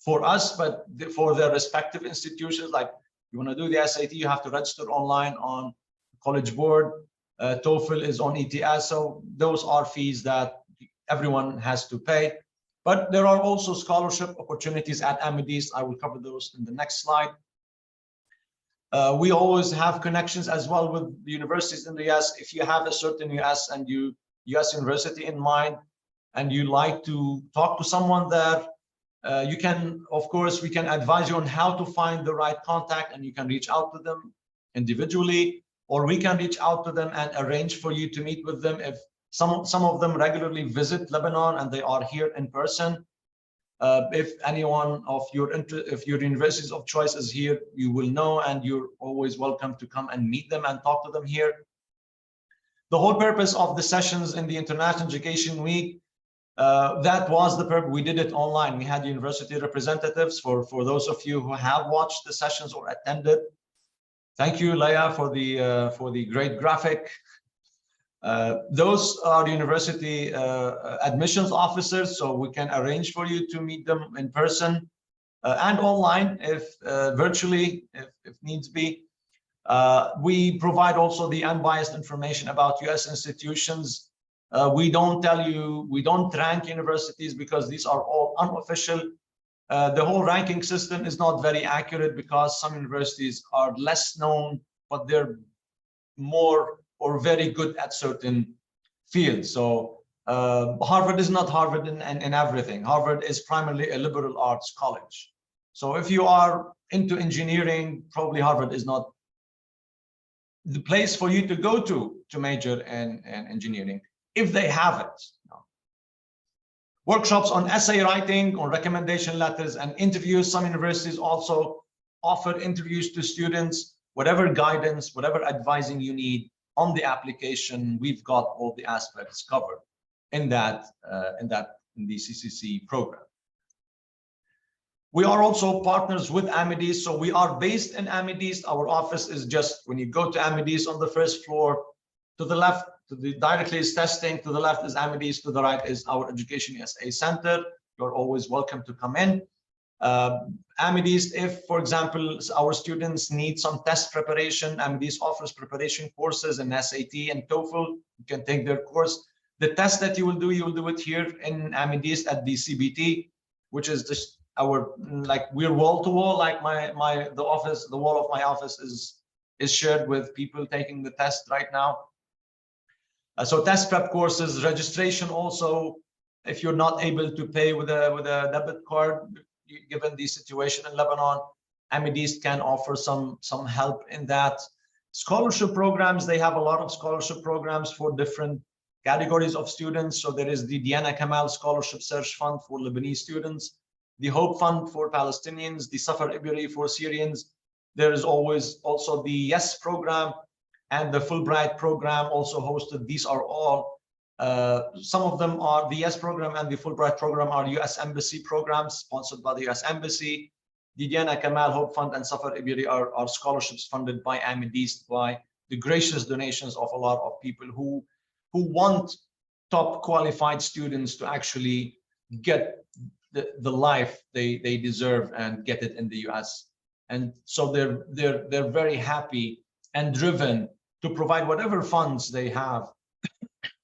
Speaker 1: for us, but for their respective institutions. Like you want to do the SAT, you have to register online on College Board. TOEFL is on ETS. So those are fees that everyone has to pay. But there are also scholarship opportunities at Amethyst. I will cover those in the next slide. We always have connections as well with the universities in the US. If you have a certain US university in mind, and you like to talk to someone there, you can, of course, we can advise you on how to find the right contact, and you can reach out to them individually, or we can reach out to them and arrange for you to meet with them. If some of them regularly visit Lebanon and they are here in person. If anyone of if your universities of choice is here, you will know, and you're always welcome to come and meet them and talk to them here. The whole purpose of the sessions in the International Education Week, that was the purpose. We did it online. We had university representatives. For those of you who have watched the sessions or attended, thank you, Leia, for the great graphic. Those are university admissions officers, so we can arrange for you to meet them in person and online, if virtually, if needs be. We provide also the unbiased information about US institutions. We don't rank universities because these are all unofficial. The whole ranking system is not very accurate because some universities are less known, but they're more or very good at certain fields. So Harvard is not Harvard in everything. Harvard is primarily a liberal arts college. So if you are into engineering, probably Harvard is not the place for you to go to major in engineering, if they have it. No. Workshops on essay writing, on recommendation letters and interviews. Some universities also offer interviews to students. Whatever guidance, whatever advising you need on the application, we've got all the aspects covered in the CCC program. We are also partners with Amethyst, so we are based in Amethyst. Our office is just when you go to Amethyst on the first floor. To the left, directly is testing. To the left is Amethyst. To the right is our EducationUSA Center. You're always welcome to come in. Amethyst, if, for example, our students need some test preparation, Amethyst offers preparation courses in SAT and TOEFL. You can take their course. The test that you will do it here in Amethyst at the CBT, which is just our, like, we're wall to wall. Like the wall of my office is shared with people taking the test right now. So test prep courses, registration also. If you're not able to pay with a debit card, given the situation in Lebanon, Amethyst can offer some help in that. Scholarship programs, they have a lot of scholarship programs for different categories of students. So there is the Diana Kamal Scholarship Search Fund for Lebanese students, the Hope Fund for Palestinians, the Safar Iberi for Syrians. There is always also the YES program and the Fulbright program also hosted. These are all some of them are the YES program and the Fulbright program are US Embassy programs sponsored by the US Embassy. The Diana Kamal Hope Fund and Safar Iberi are scholarships funded by Amethyst by the gracious donations of a lot of people who want top qualified students to actually get the life they deserve and get it in the US. And so they're very happy and driven to provide whatever funds they have,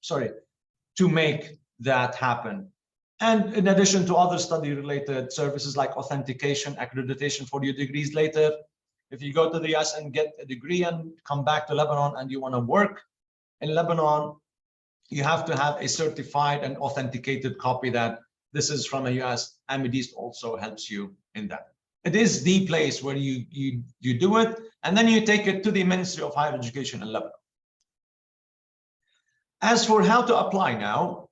Speaker 1: sorry, to make that happen. And in addition to other study-related services like authentication, accreditation for your degrees later, if you go to the US and get a degree and come back to Lebanon and you want to work in Lebanon, you have to have a certified and authenticated copy that this is from a US. Amethyst also helps you in that. It is the place where you do it, and then you take it to the Ministry of Higher Education in Lebanon. As for how to apply now,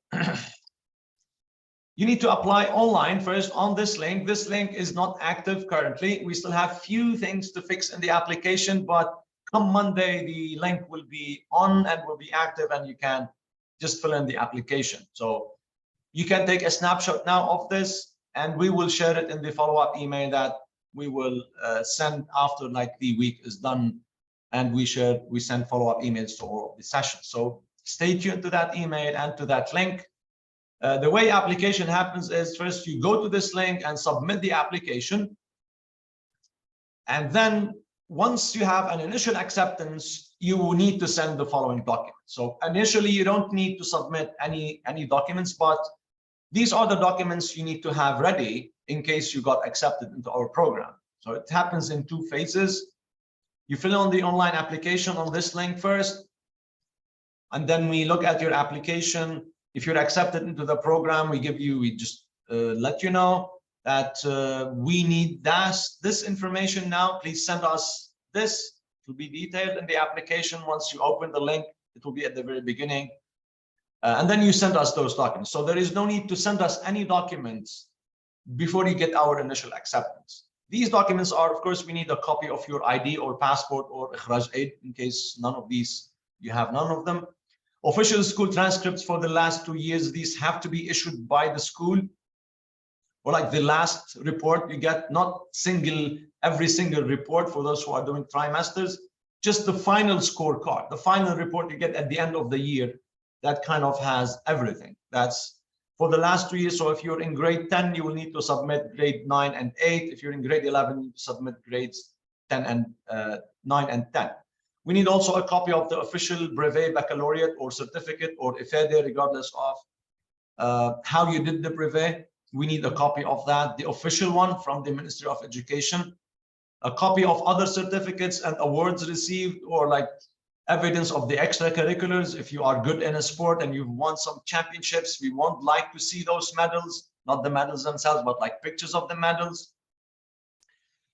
Speaker 1: you need to apply online first on this link. This link is not active currently. We still have few things to fix in the application, but come Monday, the link will be on and will be active, and you can just fill in the application. So you can take a snapshot now of this, and we will share it in the follow-up email that we will send after like the week is done, and we send follow-up emails to all of the sessions. So stay tuned to that email and to that link. The way application happens is first you go to this link and submit the application. And then once you have an initial acceptance, you will need to send the following documents. So initially, you don't need to submit any documents, but these are the documents you need to have ready in case you got accepted into our program. So it happens in two phases. You fill in the online application on this link first, and then we look at your application. If you're accepted into the program, we just let you know that we need this information now. Please send us this. It will be detailed in the application. Once you open the link, it will be at the very beginning. And then you send us those documents. So there is no need to send us any documents before you get our initial acceptance. These documents are, of course, we need a copy of your ID or passport or Ikhraj aid in case none of these, you have none of them. Official school transcripts for the last 2 years, these have to be issued by the school, or like the last report you get, not every single report for those who are doing trimesters, just the final scorecard, the final report you get at the end of the year, that kind of has everything. That's for the last 2 years. So if you're in grade 10, you will need to submit grade 9 and 8. If you're in grade 11, you need to submit grades 10 and 9 and 10. We need also a copy of the official brevet, baccalaureate, or certificate, or IFADE, regardless of how you did the brevet. We need a copy of that, the official one from the Ministry of Education, a copy of other certificates and awards received, or like evidence of the extracurriculars. If you are good in a sport and you've won some championships, we won't like to see those medals, not the medals themselves, but like pictures of the medals.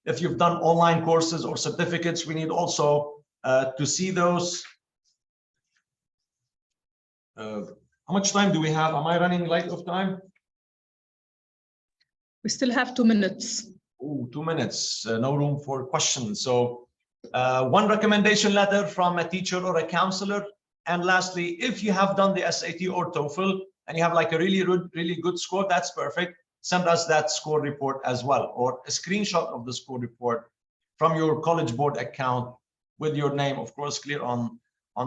Speaker 1: If you've done online courses or certificates, we need also to see those. How much time do we have? Am I running late of time?
Speaker 3: We still have 2 minutes.
Speaker 1: Oh, 2 minutes, no room for questions. So one recommendation letter from a teacher or a counselor. And lastly, if you have done the SAT or TOEFL and you have like a really good score, that's perfect. Send us that score report as well, or a screenshot of the score report from your College Board account with your name, of course, clear on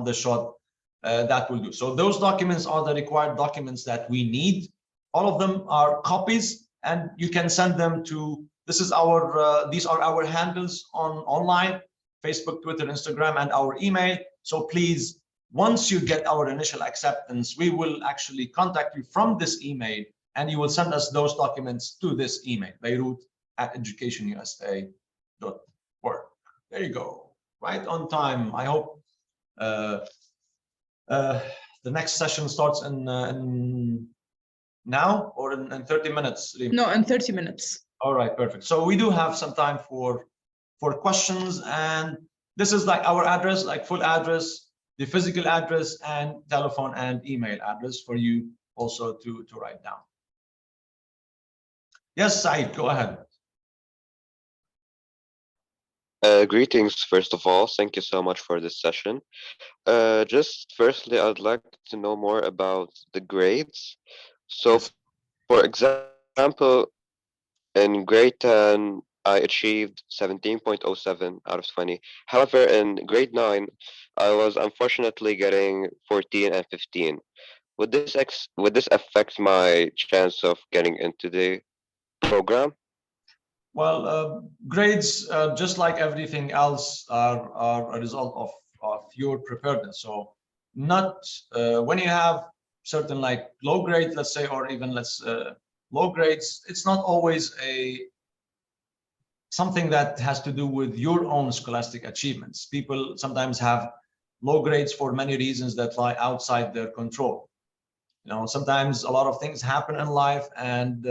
Speaker 1: the shot. That will do. So those documents are the required documents that we need. All of them are copies, and you can send them to, these are our handles online, Facebook, Twitter, Instagram, and our email. So please, once you get our initial acceptance, we will actually contact you from this email, and you will send us those documents to this email, beirut@educationusa.org. There you go. Right on time. I hope the next session starts in now or in 30 minutes?
Speaker 3: No, in 30 minutes.
Speaker 1: All right, perfect. So we do have some time for questions, and this is like our address, like full address, the physical address, and telephone and email address for you also to write down. Yes, Saeed, go ahead.
Speaker 4: Greetings, first of all. Thank you so much for this session. Just firstly, I'd like to know more about the grades. So, for example, in grade 10, I achieved 17.07 out of 20. However, in grade 9, I was unfortunately getting 14 and 15. Would this affect my chance of getting into the program?
Speaker 1: Well, grades, just like everything else, are a result of your preparedness. So not when you have certain like low grades, let's say, or even low grades, it's not always something that has to do with your own scholastic achievements. People sometimes have low grades for many reasons that lie outside their control. You know, sometimes a lot of things happen in life, and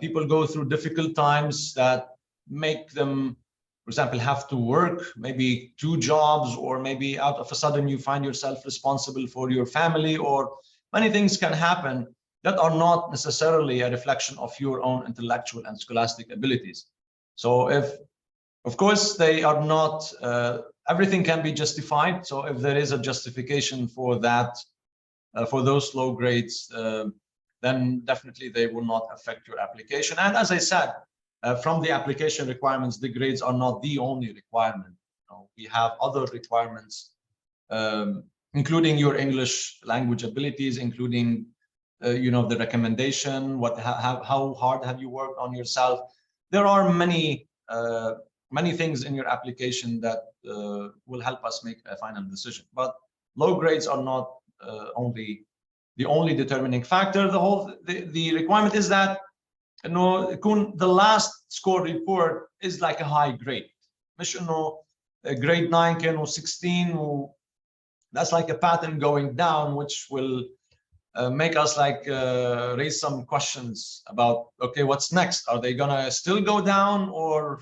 Speaker 1: people go through difficult times that make them, for example, have to work maybe 2 jobs, or maybe out of a sudden you find yourself responsible for your family, or many things can happen that are not necessarily a reflection of your own intellectual and scholastic abilities. So of course, they are not, everything can be justified. So if there is a justification for that, for those low grades, then definitely they will not affect your application. And as I said, from the application requirements, the grades are not the only requirement. You know, we have other requirements, including your English language abilities, including the recommendation, how hard have you worked on yourself. There are many things in your application that will help us make a final decision. But low grades are not the only determining factor. The requirement is that the last score report is like a high grade. مش إنه grade 9 كانوا 16 that's like a pattern going down, which will make us raise some questions about, okay, what's next? Are they gonna still go down, or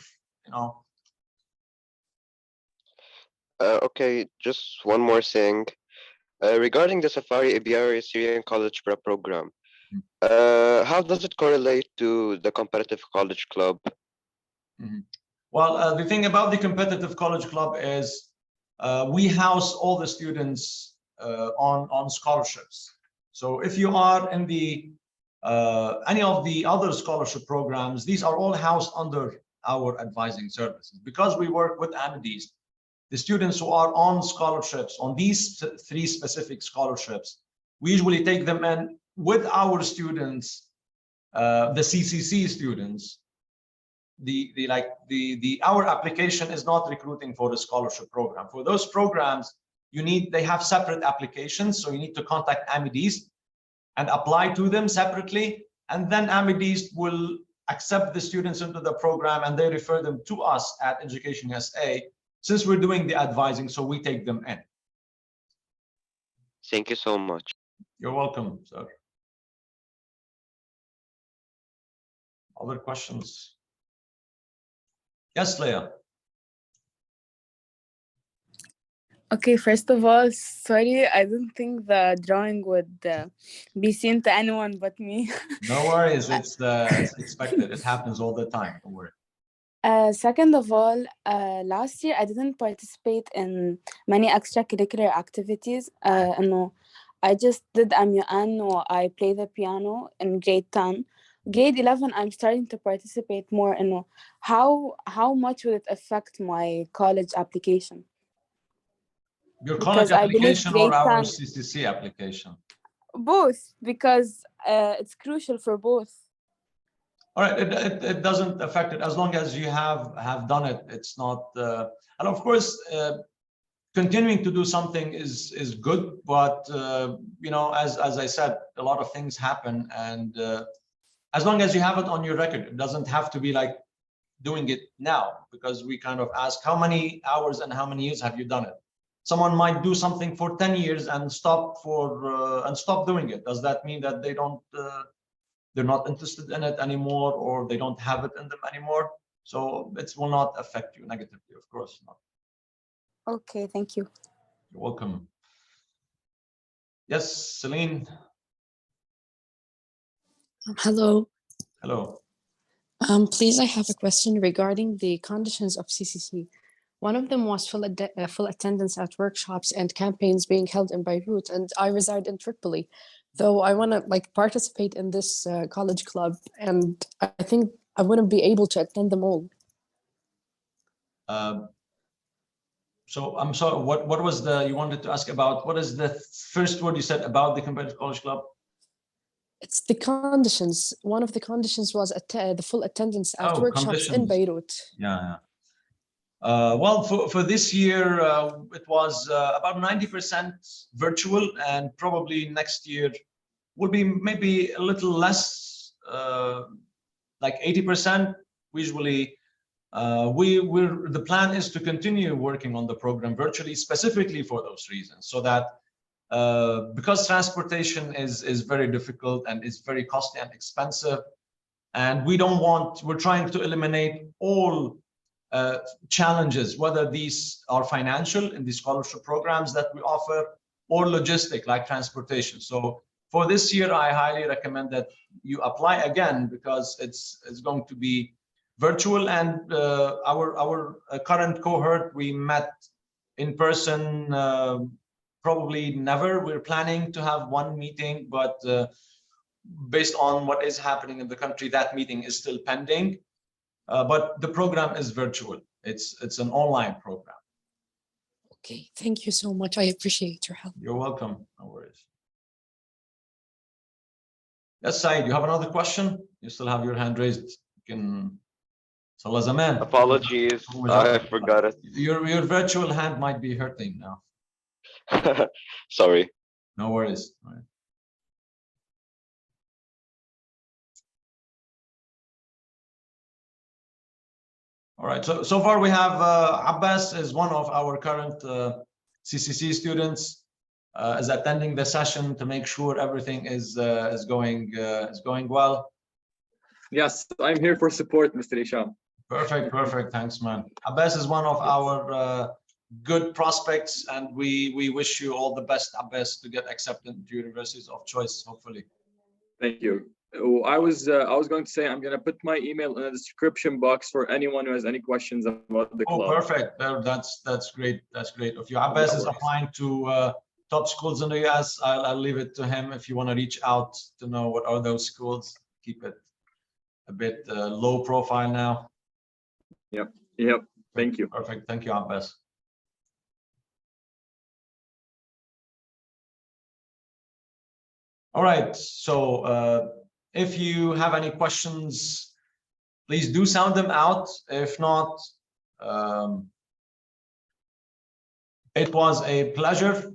Speaker 4: Okay, just one more thing. Regarding the Safari Abiari Syrian College Prep program, how does it correlate to the Competitive College Club?
Speaker 1: Well, the thing about the Competitive College Club is we house all the students on scholarships. So if you are in the any of the other scholarship programs, these are all housed under our advising services. Because we work with amides, the students who are on scholarships, on these 3 specific scholarships, we usually take them in with our students, the CCC students. Our application is not recruiting for the scholarship program. For those programs, they have separate applications, so you need to contact amides and apply to them separately, and then amides will accept the students into the program and they refer them to us at EducationUSA, since we're doing the advising, so we take them in.
Speaker 4: Thank you so much.
Speaker 1: You're welcome, sir. Other questions? Yes, Leah.
Speaker 5: Okay, first of all, sorry, I don't think the drawing would be seen to anyone but me.
Speaker 1: No worries, it's expected. It happens all the time. Don't worry.
Speaker 5: Second of all, last year I didn't participate in many extracurricular activities. I just did MUN, or I play the piano in grade 10. Grade 11, I'm starting to participate more. How much will it affect my college application?
Speaker 1: Your college
Speaker 5: Because I believe
Speaker 1: application or
Speaker 5: grade
Speaker 1: our
Speaker 5: 10
Speaker 1: CCC application?
Speaker 5: Both, because it's crucial for both.
Speaker 1: All right, it doesn't affect it as long as you have done it. It's not, and of course, continuing to do something is good, but as I said, a lot of things happen, and as long as you have it on your record, it doesn't have to be like doing it now, because we kind of ask how many hours and how many years have you done it. Someone might do something for 10 years and stop doing it. Does that mean that they're not interested in it anymore, or they don't have it in them anymore? So it will not affect you negatively, of course not.
Speaker 5: Okay, thank you.
Speaker 1: You're welcome. Yes, Celine.
Speaker 6: Hello.
Speaker 1: Hello.
Speaker 6: Please, I have a question regarding the conditions of CCC. One of them was full attendance at workshops and campaigns being held in Beirut, and I reside in Tripoli. Though I want to participate in this college club, and I think I wouldn't be able to attend them all.
Speaker 1: So I'm sorry, what was you wanted to ask about? What is the first word you said about the Competitive College Club?
Speaker 6: It's the conditions. One of the conditions was the full attendance at workshops in Beirut.
Speaker 1: Yeah. Well, for this year, it was about 90% virtual, and probably next year will be maybe a little less, like 80%. Usually, the plan is to continue working on the program virtually, specifically for those reasons, so that because transportation is very difficult and is very costly and expensive, and we're trying to eliminate all challenges, whether these are financial in the scholarship programs that we offer, or logistic like transportation. So for this year, I highly recommend that you apply again, because it's going to be virtual, and our current cohort, we met in person probably never. We're planning to have one meeting, but based on what is happening in the country, that meeting is still pending. But the program is virtual. It's an online program.
Speaker 6: Okay, thank you so much. I appreciate your help.
Speaker 1: You're welcome. No worries. Yes, Said, you have another question? You still have your hand raised. You can. Salah zaman.
Speaker 4: Apologies, I forgot it.
Speaker 1: Your virtual hand might be hurting now.
Speaker 4: Sorry.
Speaker 1: No worries. All right. All right. So far we have Abbas is one of our current CCC students, is attending the session to make sure everything is going well.
Speaker 2: Yes, I'm here for support, Mr. Isham.
Speaker 1: Perfect. Thanks, man. Abbas is one of our good prospects, and we wish you all the best, Abbas, to get accepted to universities of choice, hopefully.
Speaker 2: Thank you. Oh, I was going to say I'm going to put my email in the description box for anyone who has any questions about the club.
Speaker 1: Perfect. That's great. That's great. If your Abbas is applying to top schools in the US, I'll leave it to him. If you want to reach out to know what are those schools, keep it a bit low profile now.
Speaker 2: Yep. Thank you.
Speaker 1: Perfect. Thank you, Abbas. All right. So if you have any questions, please do sound them out. If not, it was a pleasure.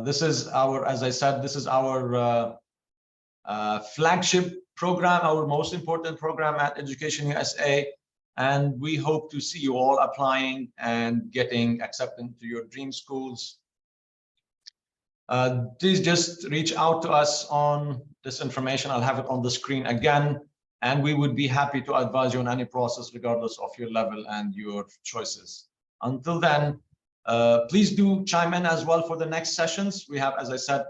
Speaker 1: This is our, as I said, this is our flagship program, our most important program at Education USA. And we hope to see you all applying and getting accepted to your dream schools. Please just reach out to us on this information. I'll have it on the screen again, and we would be happy to advise you on any process regardless of your level and your choices. Until then, please do chime in as well for the next sessions. We have, as I said,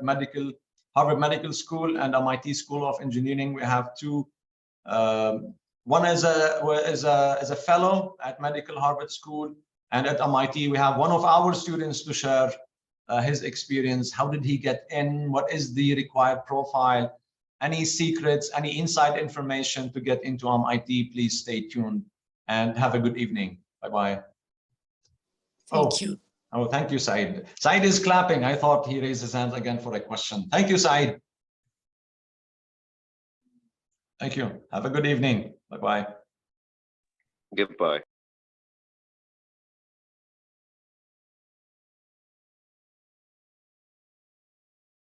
Speaker 1: Harvard Medical School and MIT School of Engineering. We have two. One is a fellow at Medical Harvard School, and at MIT we have one of our students to share his experience. How did he get in? What is the required profile? Any secrets, any inside information to get into MIT, please stay tuned and have a good evening. Bye-bye.
Speaker 6: Thank you.
Speaker 1: Oh, thank you, Said. Said is clapping. I thought he raised his hand again for a question. Thank you, Said. Thank you. Have a good evening. Bye-bye.
Speaker 4: Goodbye.